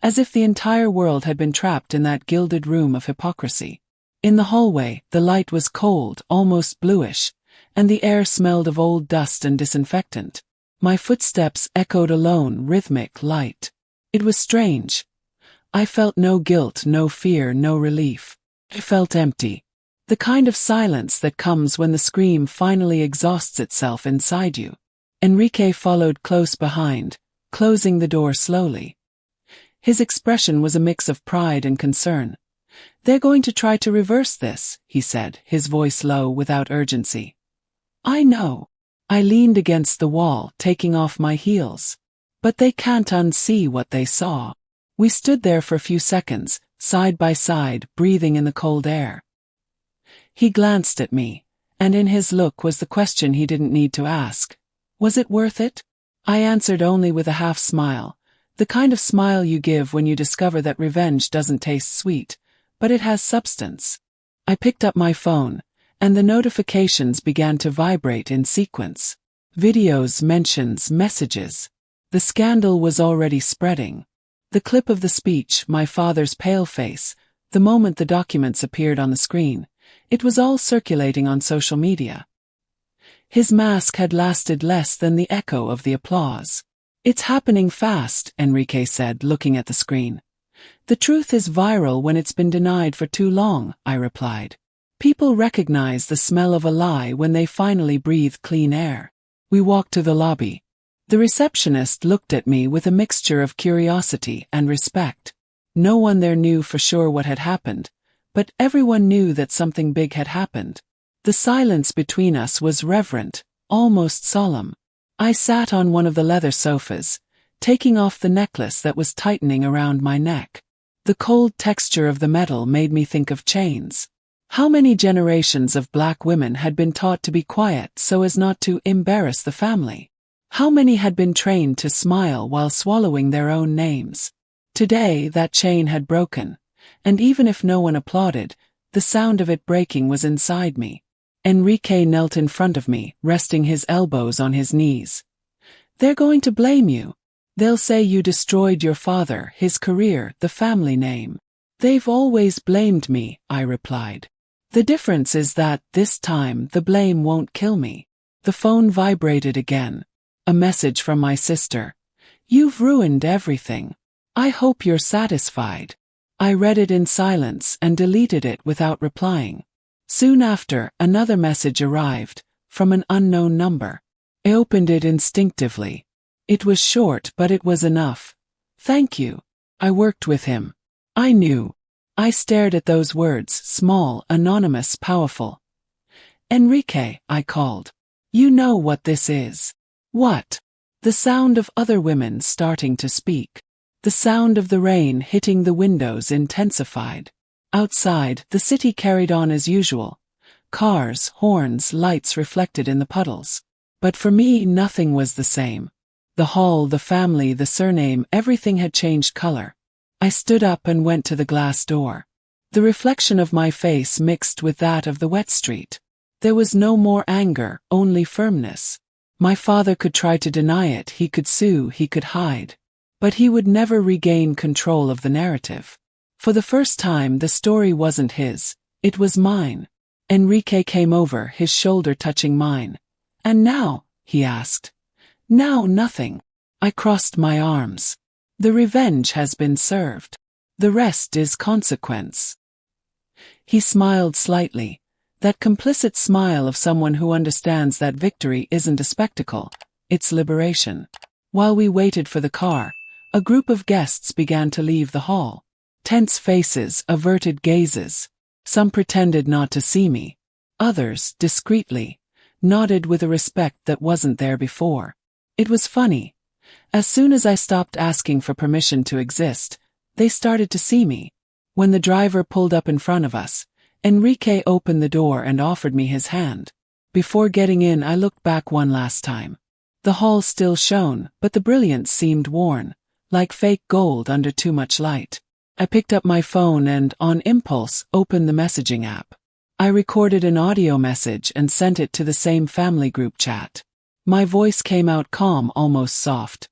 as if the entire world had been trapped in that gilded room of hypocrisy. In the hallway, the light was cold, almost bluish, and the air smelled of old dust and disinfectant. My footsteps echoed alone, rhythmic, light. It was strange. I felt no guilt, no fear, no relief. I felt empty. The kind of silence that comes when the scream finally exhausts itself inside you. Enrique followed close behind, closing the door slowly. His expression was a mix of pride and concern. "They're going to try to reverse this," he said, his voice low, without urgency. "I know." I leaned against the wall, taking off my heels. "But they can't unsee what they saw." We stood there for a few seconds, side by side, breathing in the cold air. He glanced at me, and in his look was the question he didn't need to ask. Was it worth it? I answered only with a half smile, the kind of smile you give when you discover that revenge doesn't taste sweet, but it has substance. I picked up my phone, and the notifications began to vibrate in sequence. Videos, mentions, messages. The scandal was already spreading. The clip of the speech, my father's pale face, the moment the documents appeared on the screen, it was all circulating on social media. His mask had lasted less than the echo of the applause. "It's happening fast," Enrique said, looking at the screen. "The truth is viral when it's been denied for too long," I replied. "People recognize the smell of a lie when they finally breathe clean air." We walked to the lobby. The receptionist looked at me with a mixture of curiosity and respect. No one there knew for sure what had happened, but everyone knew that something big had happened. The silence between us was reverent, almost solemn. I sat on one of the leather sofas, taking off the necklace that was tightening around my neck. The cold texture of the metal made me think of chains. How many generations of black women had been taught to be quiet so as not to embarrass the family? How many had been trained to smile while swallowing their own names? Today that chain had broken, and even if no one applauded, the sound of it breaking was inside me. Enrique knelt in front of me, resting his elbows on his knees. "They're going to blame you. They'll say you destroyed your father, his career, the family name." "They've always blamed me," I replied. "The difference is that, this time, the blame won't kill me." The phone vibrated again. A message from my sister. "You've ruined everything. I hope you're satisfied." I read it in silence and deleted it without replying. Soon after, another message arrived, from an unknown number. I opened it instinctively. It was short, but it was enough. "Thank you. I worked with him. I knew." I stared at those words, small, anonymous, powerful. "Enrique," I called. "You know what this is." "What?" The sound of other women starting to speak. The sound of the rain hitting the windows intensified. Outside, the city carried on as usual. Cars, horns, lights reflected in the puddles. But for me, nothing was the same. The hall, the family, the surname, everything had changed color. I stood up and went to the glass door. The reflection of my face mixed with that of the wet street. There was no more anger, only firmness. My father could try to deny it, he could sue, he could hide. But he would never regain control of the narrative. For the first time, the story wasn't his, it was mine. Enrique came over, his shoulder touching mine. "And now?" he asked. "Now nothing." I crossed my arms. "The revenge has been served. The rest is consequence." He smiled slightly, that complicit smile of someone who understands that victory isn't a spectacle, it's liberation. While we waited for the car, a group of guests began to leave the hall. Tense faces, averted gazes. Some pretended not to see me. Others, discreetly, nodded with a respect that wasn't there before. It was funny. As soon as I stopped asking for permission to exist, they started to see me. When the driver pulled up in front of us, Enrique opened the door and offered me his hand. Before getting in, I looked back one last time. The hall still shone, but the brilliance seemed worn, like fake gold under too much light. I picked up my phone and, on impulse, opened the messaging app. I recorded an audio message and sent it to the same family group chat. My voice came out calm, almost soft.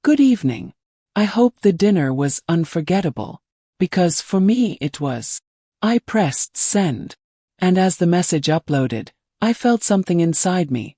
"Good evening. I hope the dinner was unforgettable. Because for me it was." I pressed send. And as the message uploaded, I felt something inside me.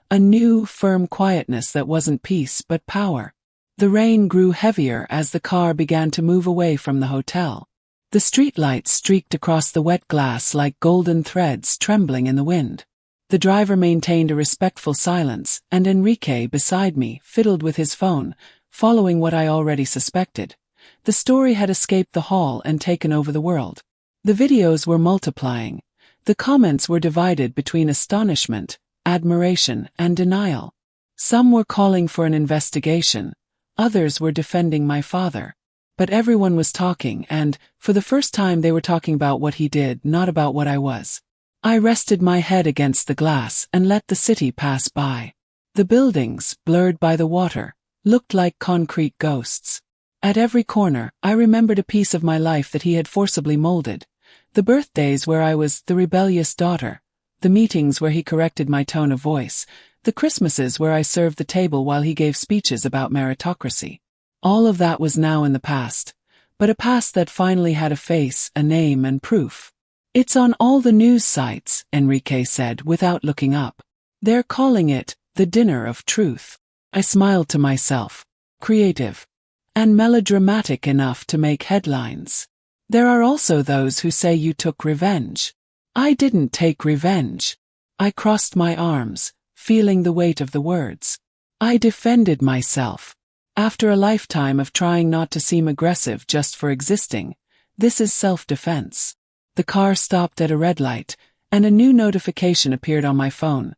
A new, firm quietness that wasn't peace but power. The rain grew heavier as the car began to move away from the hotel. The streetlights streaked across the wet glass like golden threads trembling in the wind. The driver maintained a respectful silence, and Enrique, beside me, fiddled with his phone, following what I already suspected. The story had escaped the hall and taken over the world. The videos were multiplying. The comments were divided between astonishment, admiration, and denial. Some were calling for an investigation. Others were defending my father. But everyone was talking, and, for the first time, they were talking about what he did, not about what I was. I rested my head against the glass and let the city pass by. The buildings, blurred by the water, looked like concrete ghosts. At every corner, I remembered a piece of my life that he had forcibly molded. The birthdays where I was the rebellious daughter. The meetings where he corrected my tone of voice. The Christmases where I served the table while he gave speeches about meritocracy. All of that was now in the past. But a past that finally had a face, a name, and proof. "It's on all the news sites," Enrique said without looking up. "They're calling it the dinner of truth." I smiled to myself. Creative. And melodramatic enough to make headlines. There are also those who say you took revenge. I didn't take revenge. I crossed my arms, feeling the weight of the words. I defended myself. After a lifetime of trying not to seem aggressive just for existing, this is self-defense. The car stopped at a red light, and a new notification appeared on my phone.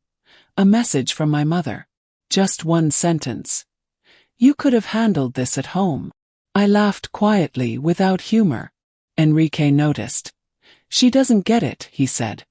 A message from my mother. Just one sentence. "You could have handled this at home." I laughed quietly, without humor. Enrique noticed. "She doesn't get it," he said.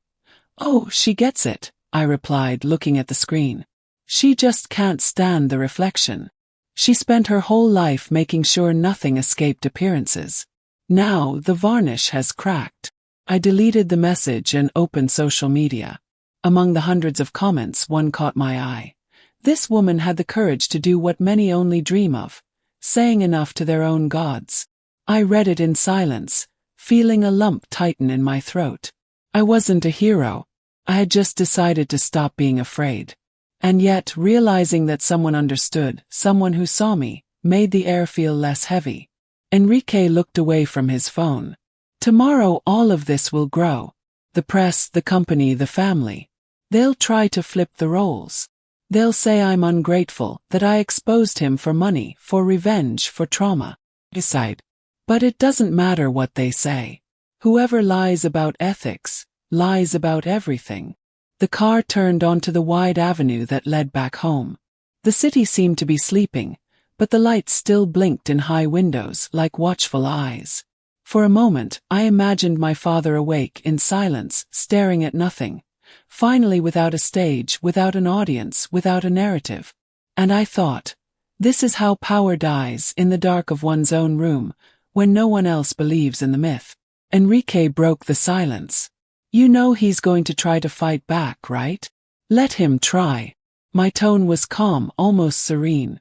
"Oh, she gets it," I replied, looking at the screen. "She just can't stand the reflection. She spent her whole life making sure nothing escaped appearances. Now the varnish has cracked." I deleted the message and opened social media. Among the hundreds of comments, one caught my eye. This woman had the courage to do what many only dream of, saying enough to their own gods. I read it in silence, feeling a lump tighten in my throat. I wasn't a hero. I had just decided to stop being afraid. And yet, realizing that someone understood, someone who saw me, made the air feel less heavy. Enrique looked away from his phone. "Tomorrow all of this will grow. The press, the company, the family. They'll try to flip the roles. They'll say I'm ungrateful, that I exposed him for money, for revenge, for trauma." I sighed. But it doesn't matter what they say. Whoever lies about ethics, lies about everything. The car turned onto the wide avenue that led back home. The city seemed to be sleeping, but the lights still blinked in high windows like watchful eyes. For a moment, I imagined my father awake in silence, staring at nothing. Finally, without a stage, without an audience, without a narrative. And I thought, this is how power dies, in the dark of one's own room, when no one else believes in the myth. Enrique broke the silence. "You know he's going to try to fight back, right? Let him try." My tone was calm, almost serene.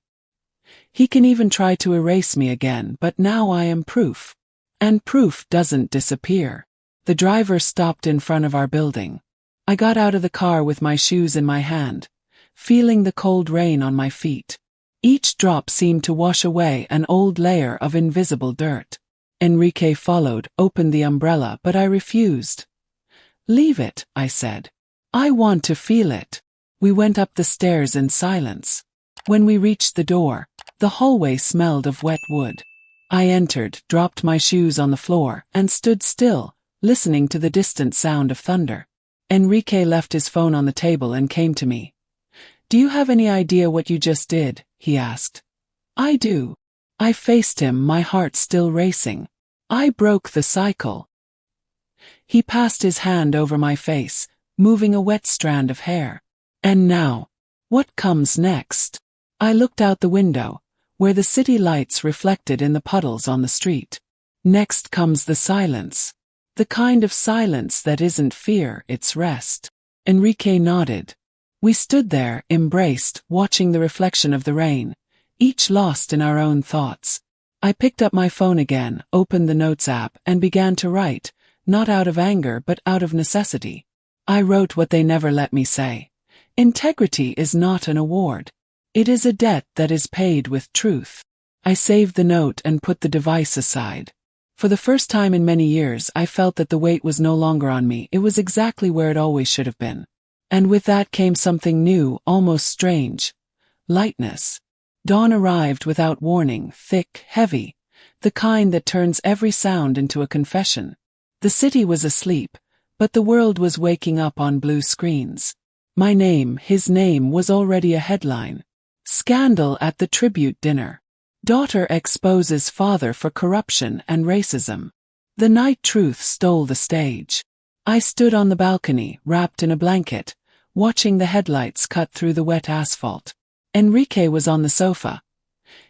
"He can even try to erase me again, but now I am proof. And proof doesn't disappear." The driver stopped in front of our building. I got out of the car with my shoes in my hand, feeling the cold rain on my feet. Each drop seemed to wash away an old layer of invisible dirt. Enrique followed, opened the umbrella, but I refused. Leave it, I said. I want to feel it. We went up the stairs in silence. When we reached the door, the hallway smelled of wet wood. I entered, dropped my shoes on the floor, and stood still, listening to the distant sound of thunder. Enrique left his phone on the table and came to me. Do you have any idea what you just did? He asked. I do. I faced him, my heart still racing. I broke the cycle. He passed his hand over my face, moving a wet strand of hair. And now, what comes next? I looked out the window, where the city lights reflected in the puddles on the street. Next comes the silence. The kind of silence that isn't fear, it's rest. Enrique nodded. We stood there, embraced, watching the reflection of the rain, each lost in our own thoughts. I picked up my phone again, opened the Notes app, and began to write, not out of anger but out of necessity. I wrote what they never let me say. Integrity is not an award. It is a debt that is paid with truth. I saved the note and put the device aside. For the first time in many years, I felt that the weight was no longer on me. It was exactly where it always should have been. And with that came something new, almost strange. Lightness. Dawn arrived without warning, thick, heavy, the kind that turns every sound into a confession. The city was asleep, but the world was waking up on blue screens. My name, his name, was already a headline. Scandal at the tribute dinner. Daughter exposes father for corruption and racism. The night truth stole the stage. I stood on the balcony, wrapped in a blanket, watching the headlights cut through the wet asphalt. Enrique was on the sofa,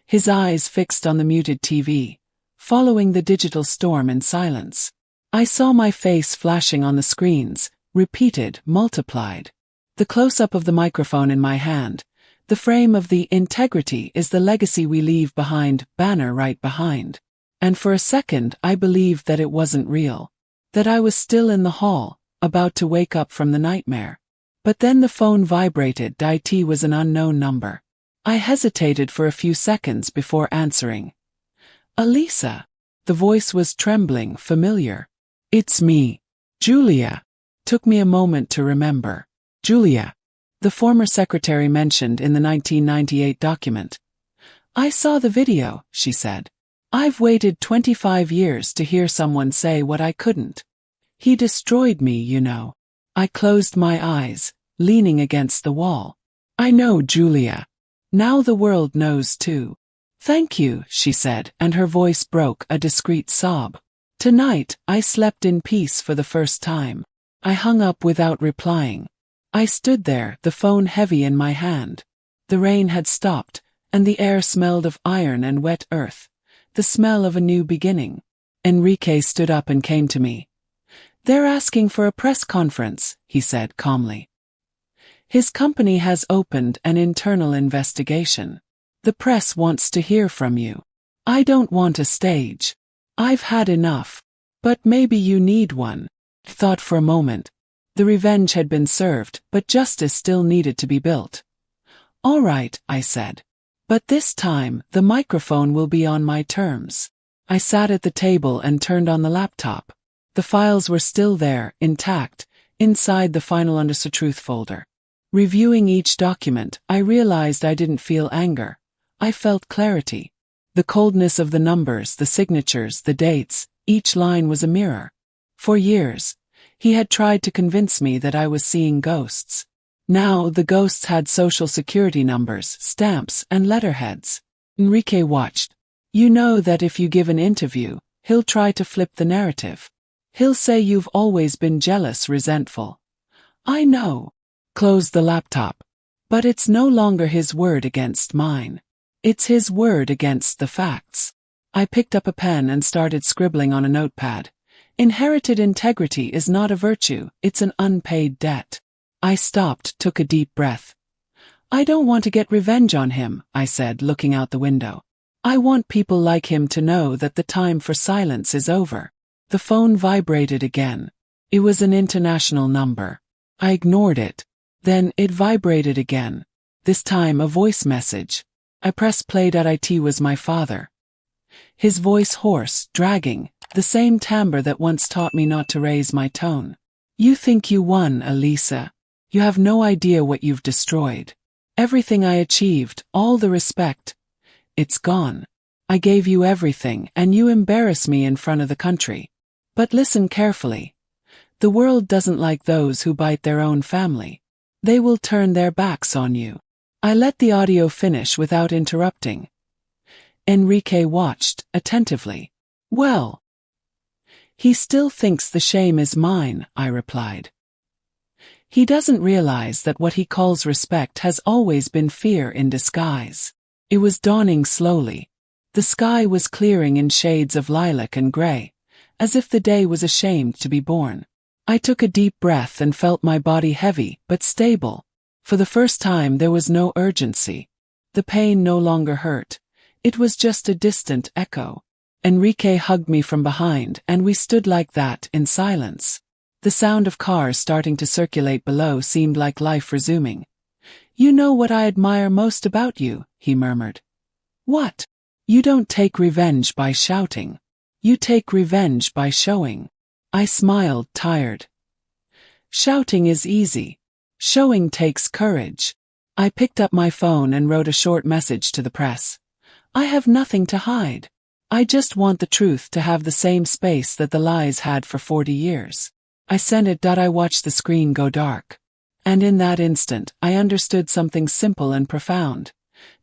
his eyes fixed on the muted TV, following the digital storm in silence. I saw my face flashing on the screens, repeated, multiplied. The close-up of the microphone in my hand, the frame of the "Integrity is the legacy we leave behind" banner right behind. And for a second I believed that it wasn't real, that I was still in the hall, about to wake up from the nightmare. But then the phone vibrated. It was an unknown number. I hesitated for a few seconds before answering. Elisa. The voice was trembling, familiar. It's me. Julia. Took me a moment to remember. Julia. The former secretary mentioned in the 1998 document. I saw the video, she said. I've waited 25 years to hear someone say what I couldn't. He destroyed me, you know. I closed my eyes, leaning against the wall. I know, Julia. Now the world knows too. Thank you, she said, and her voice broke a discreet sob. Tonight, I slept in peace for the first time. I hung up without replying. I stood there, the phone heavy in my hand. The rain had stopped, and the air smelled of iron and wet earth, the smell of a new beginning. Enrique stood up and came to me. They're asking for a press conference, he said calmly. His company has opened an internal investigation. The press wants to hear from you. I don't want a stage. I've had enough. But maybe you need one. I thought for a moment. The revenge had been served, but justice still needed to be built. All right, I said. But this time, the microphone will be on my terms. I sat at the table and turned on the laptop. The files were still there, intact, inside the final Understood Truth folder. Reviewing each document, I realized I didn't feel anger. I felt clarity. The coldness of the numbers, the signatures, the dates, each line was a mirror. For years, he had tried to convince me that I was seeing ghosts. Now the ghosts had social security numbers, stamps, and letterheads. Enrique watched. You know that if you give an interview, he'll try to flip the narrative. He'll say you've always been jealous, resentful. I know. Closed the laptop. But it's no longer his word against mine. It's his word against the facts. I picked up a pen and started scribbling on a notepad. Inherited integrity is not a virtue, it's an unpaid debt. I stopped, took a deep breath. I don't want to get revenge on him, I said, looking out the window. I want people like him to know that the time for silence is over. The phone vibrated again. It was an international number. I ignored it. Then it vibrated again. This time a voice message. I pressed play. It was my father. His voice hoarse, dragging, the same timbre that once taught me not to raise my tone. You think you won, Elisa. You have no idea what you've destroyed. Everything I achieved, all the respect. It's gone. I gave you everything and you embarrass me in front of the country. But listen carefully. The world doesn't like those who bite their own family. They will turn their backs on you. I let the audio finish without interrupting. Enrique watched, attentively. Well, he still thinks the shame is mine, I replied. He doesn't realize that what he calls respect has always been fear in disguise. It was dawning slowly. The sky was clearing in shades of lilac and gray, as if the day was ashamed to be born. I took a deep breath and felt my body heavy but stable. For the first time there was no urgency. The pain no longer hurt. It was just a distant echo. Enrique hugged me from behind and we stood like that in silence. The sound of cars starting to circulate below seemed like life resuming. You know what I admire most about you, he murmured. What? You don't take revenge by shouting. You take revenge by showing. I smiled, tired. Shouting is easy. Showing takes courage. I picked up my phone and wrote a short message to the press. I have nothing to hide. I just want the truth to have the same space that the lies had for 40 years. I sent it. I watched the screen go dark. And in that instant, I understood something simple and profound.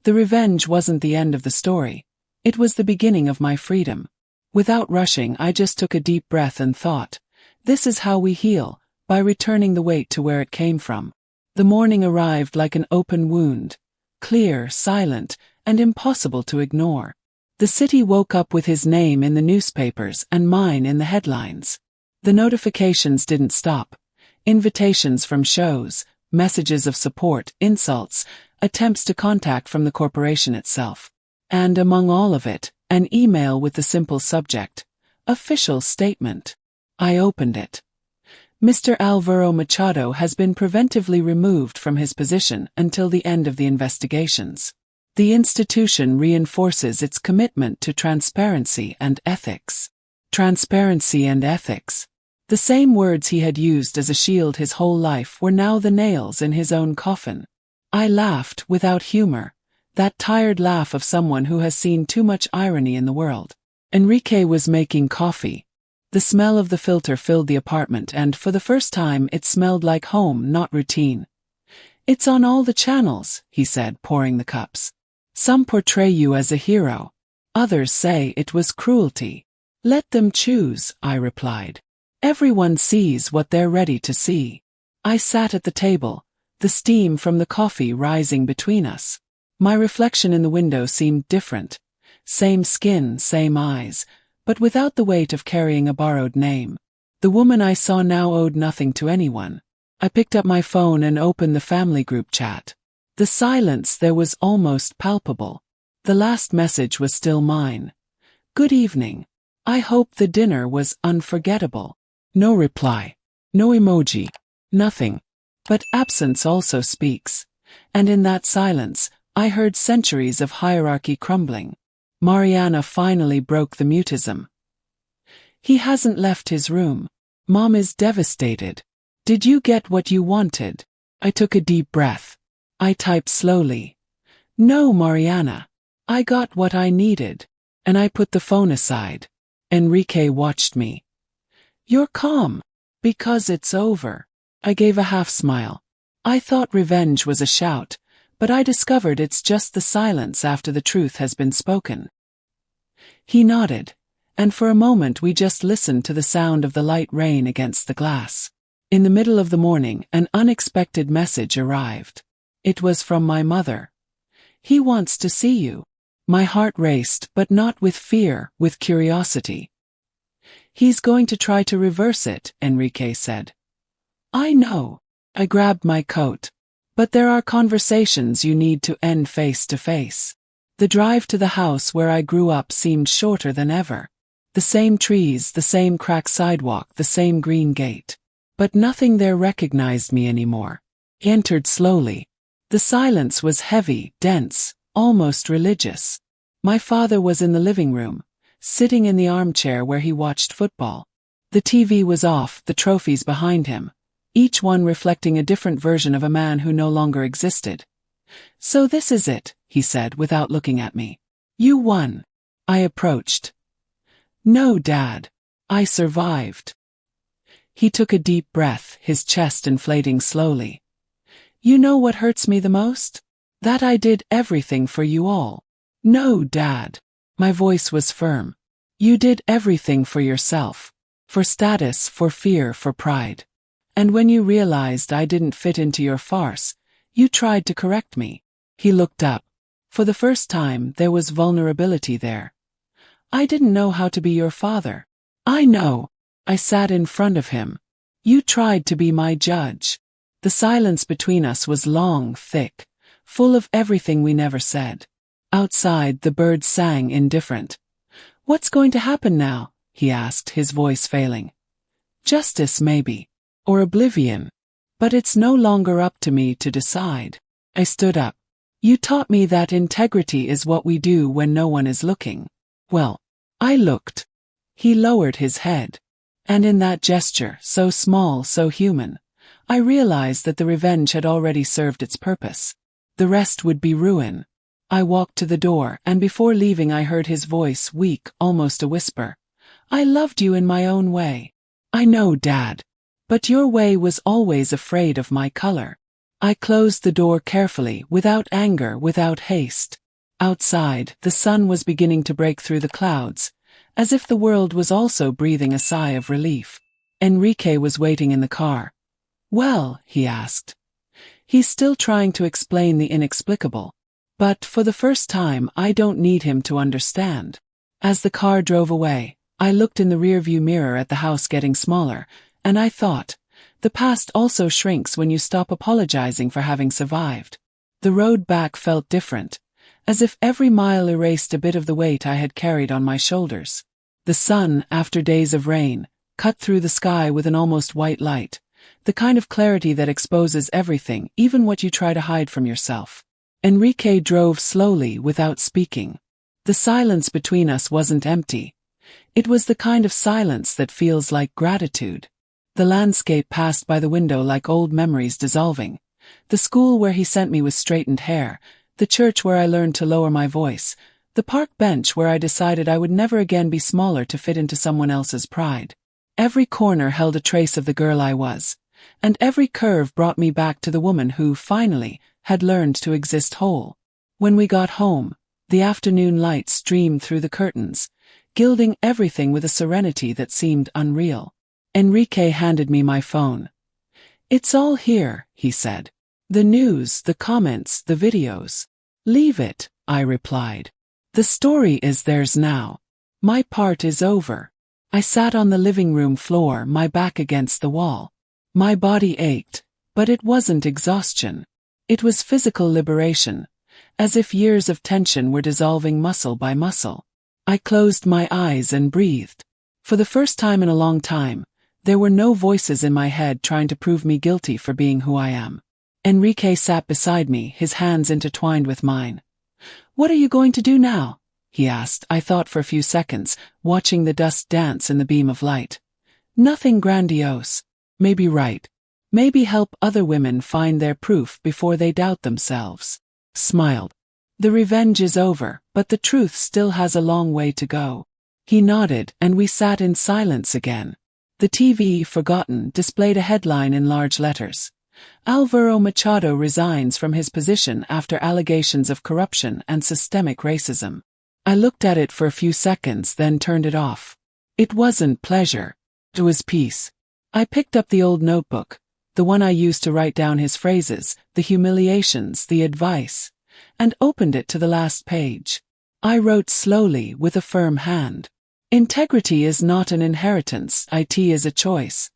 The revenge wasn't the end of the story. It was the beginning of my freedom. Without rushing, I just took a deep breath and thought, this is how we heal, by returning the weight to where it came from. The morning arrived like an open wound, clear, silent, and impossible to ignore. The city woke up with his name in the newspapers and mine in the headlines. The notifications didn't stop. Invitations from shows, messages of support, insults, attempts to contact from the corporation itself. And among all of it, an email with the simple subject, official statement. I opened it. Mr. Alvaro Machado has been preventively removed from his position until the end of the investigations. The institution reinforces its commitment to transparency and ethics. Transparency and ethics. The same words he had used as a shield his whole life were now the nails in his own coffin. I laughed without humor, that tired laugh of someone who has seen too much irony in the world. Enrique was making coffee. The smell of the filter filled the apartment and for the first time it smelled like home, not routine. It's on all the channels, he said, pouring the cups. Some portray you as a hero. Others say it was cruelty. Let them choose, I replied. Everyone sees what they're ready to see. I sat at the table, the steam from the coffee rising between us. My reflection in the window seemed different. Same skin, same eyes, but without the weight of carrying a borrowed name. The woman I saw now owed nothing to anyone. I picked up my phone and opened the family group chat. The silence there was almost palpable. The last message was still mine. Good evening. I hope the dinner was unforgettable. No reply. No emoji. Nothing. But absence also speaks. And in that silence, I heard centuries of hierarchy crumbling. Mariana finally broke the mutism. He hasn't left his room. Mom is devastated. Did you get what you wanted? I took a deep breath. I typed slowly. No, Mariana. I got what I needed. And I put the phone aside. Enrique watched me. You're calm. Because it's over. I gave a half smile. I thought revenge was a shout, but I discovered it's just the silence after the truth has been spoken. He nodded, and for a moment we just listened to the sound of the light rain against the glass. In the middle of the morning, an unexpected message arrived. It was from my mother. He wants to see you. My heart raced, but not with fear, with curiosity. He's going to try to reverse it, Enrique said. I know. I grabbed my coat. But there are conversations you need to end face to face. The drive to the house where I grew up seemed shorter than ever. The same trees, the same cracked sidewalk, the same green gate. But nothing there recognized me anymore. He entered slowly. The silence was heavy, dense, almost religious. My father was in the living room, sitting in the armchair where he watched football. The TV was off, the trophies behind him, each one reflecting a different version of a man who no longer existed. "So this is it," he said without looking at me. "You won." I approached. "No, Dad. I survived." He took a deep breath, his chest inflating slowly. "You know what hurts me the most? That I did everything for you all." "No, Dad." My voice was firm. "You did everything for yourself. For status, for fear, for pride. And when you realized I didn't fit into your farce, you tried to correct me." He looked up. For the first time, there was vulnerability there. "I didn't know how to be your father." "I know." I sat in front of him. "You tried to be my judge." The silence between us was long, thick, full of everything we never said. Outside, the birds sang indifferent. "What's going to happen now?" he asked, his voice failing. "Justice, maybe. Or oblivion. But it's no longer up to me to decide." I stood up. "You taught me that integrity is what we do when no one is looking." Well, I looked. He lowered his head. And in that gesture, so small, so human, I realized that the revenge had already served its purpose. The rest would be ruin. I walked to the door, and before leaving I heard his voice, weak, almost a whisper. "I loved you in my own way." "I know, Dad. But your way was always afraid of my color." I closed the door carefully, without anger, without haste. Outside, the sun was beginning to break through the clouds, as if the world was also breathing a sigh of relief. Enrique was waiting in the car. "Well?" he asked. He's still trying to explain the inexplicable. But for the first time, I don't need him to understand. As the car drove away, I looked in the rearview mirror at the house getting smaller, and I thought, the past also shrinks when you stop apologizing for having survived. The road back felt different, as if every mile erased a bit of the weight I had carried on my shoulders. The sun, after days of rain, cut through the sky with an almost white light, the kind of clarity that exposes everything, even what you try to hide from yourself. Enrique drove slowly without speaking. The silence between us wasn't empty. It was the kind of silence that feels like gratitude. The landscape passed by the window like old memories dissolving. The school where he sent me with straightened hair, the church where I learned to lower my voice, the park bench where I decided I would never again be smaller to fit into someone else's pride. Every corner held a trace of the girl I was, and every curve brought me back to the woman who, finally, had learned to exist whole. When we got home, the afternoon light streamed through the curtains, gilding everything with a serenity that seemed unreal. Enrique handed me my phone. "It's all here," he said. "The news, the comments, the videos." "Leave it," I replied. "The story is theirs now. My part is over." I sat on the living room floor, my back against the wall. My body ached, but it wasn't exhaustion. It was physical liberation, as if years of tension were dissolving muscle by muscle. I closed my eyes and breathed. For the first time in a long time, there were no voices in my head trying to prove me guilty for being who I am. Enrique sat beside me, his hands intertwined with mine. "What are you going to do now?" he asked. I thought for a few seconds, watching the dust dance in the beam of light. "Nothing grandiose. Maybe right. Maybe help other women find their proof before they doubt themselves." Smiled. "The revenge is over, but the truth still has a long way to go." He nodded, and we sat in silence again. The TV, forgotten, displayed a headline in large letters. "Alvaro Machado resigns from his position after allegations of corruption and systemic racism." I looked at it for a few seconds, then turned it off. It wasn't pleasure. It was peace. I picked up the old notebook, the one I used to write down his phrases, the humiliations, the advice, and opened it to the last page. I wrote slowly, with a firm hand. "Integrity is not an inheritance, it is a choice.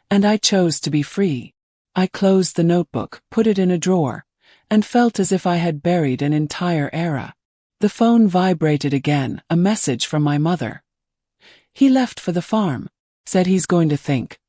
And I chose to be free." I closed the notebook, put it in a drawer, and felt as if I had buried an entire era. The phone vibrated again, a message from my mother. "He left for the farm. Said he's going to think."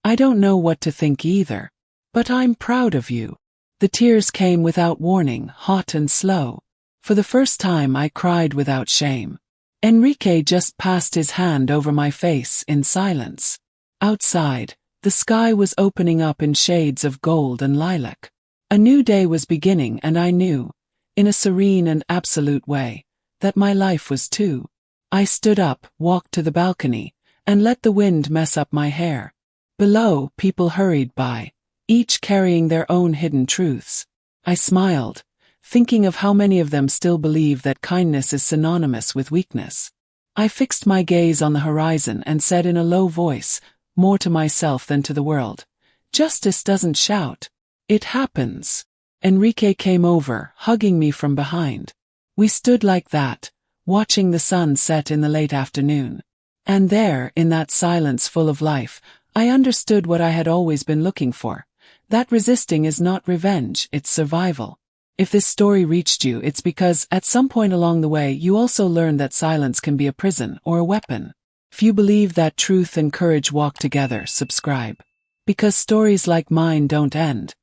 I don't know what to think either. But I'm proud of you. The tears came without warning, hot and slow. For the first time I cried without shame. Enrique just passed his hand over my face in silence. Outside, the sky was opening up in shades of gold and lilac. A new day was beginning, and I knew, in a serene and absolute way, that my life was too. I stood up, walked to the balcony, and let the wind mess up my hair. Below, people hurried by, each carrying their own hidden truths. I smiled, thinking of how many of them still believe that kindness is synonymous with weakness. I fixed my gaze on the horizon and said in a low voice, more to myself than to the world, "Justice doesn't shout. It happens." Enrique came over, hugging me from behind. We stood like that, watching the sun set in the late afternoon. And there, in that silence full of life, I understood what I had always been looking for. That resisting is not revenge, it's survival. If this story reached you, it's because, at some point along the way, you also learned that silence can be a prison or a weapon. If you believe that truth and courage walk together, subscribe. Because stories like mine don't end.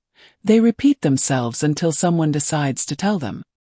They repeat themselves until someone decides to tell them.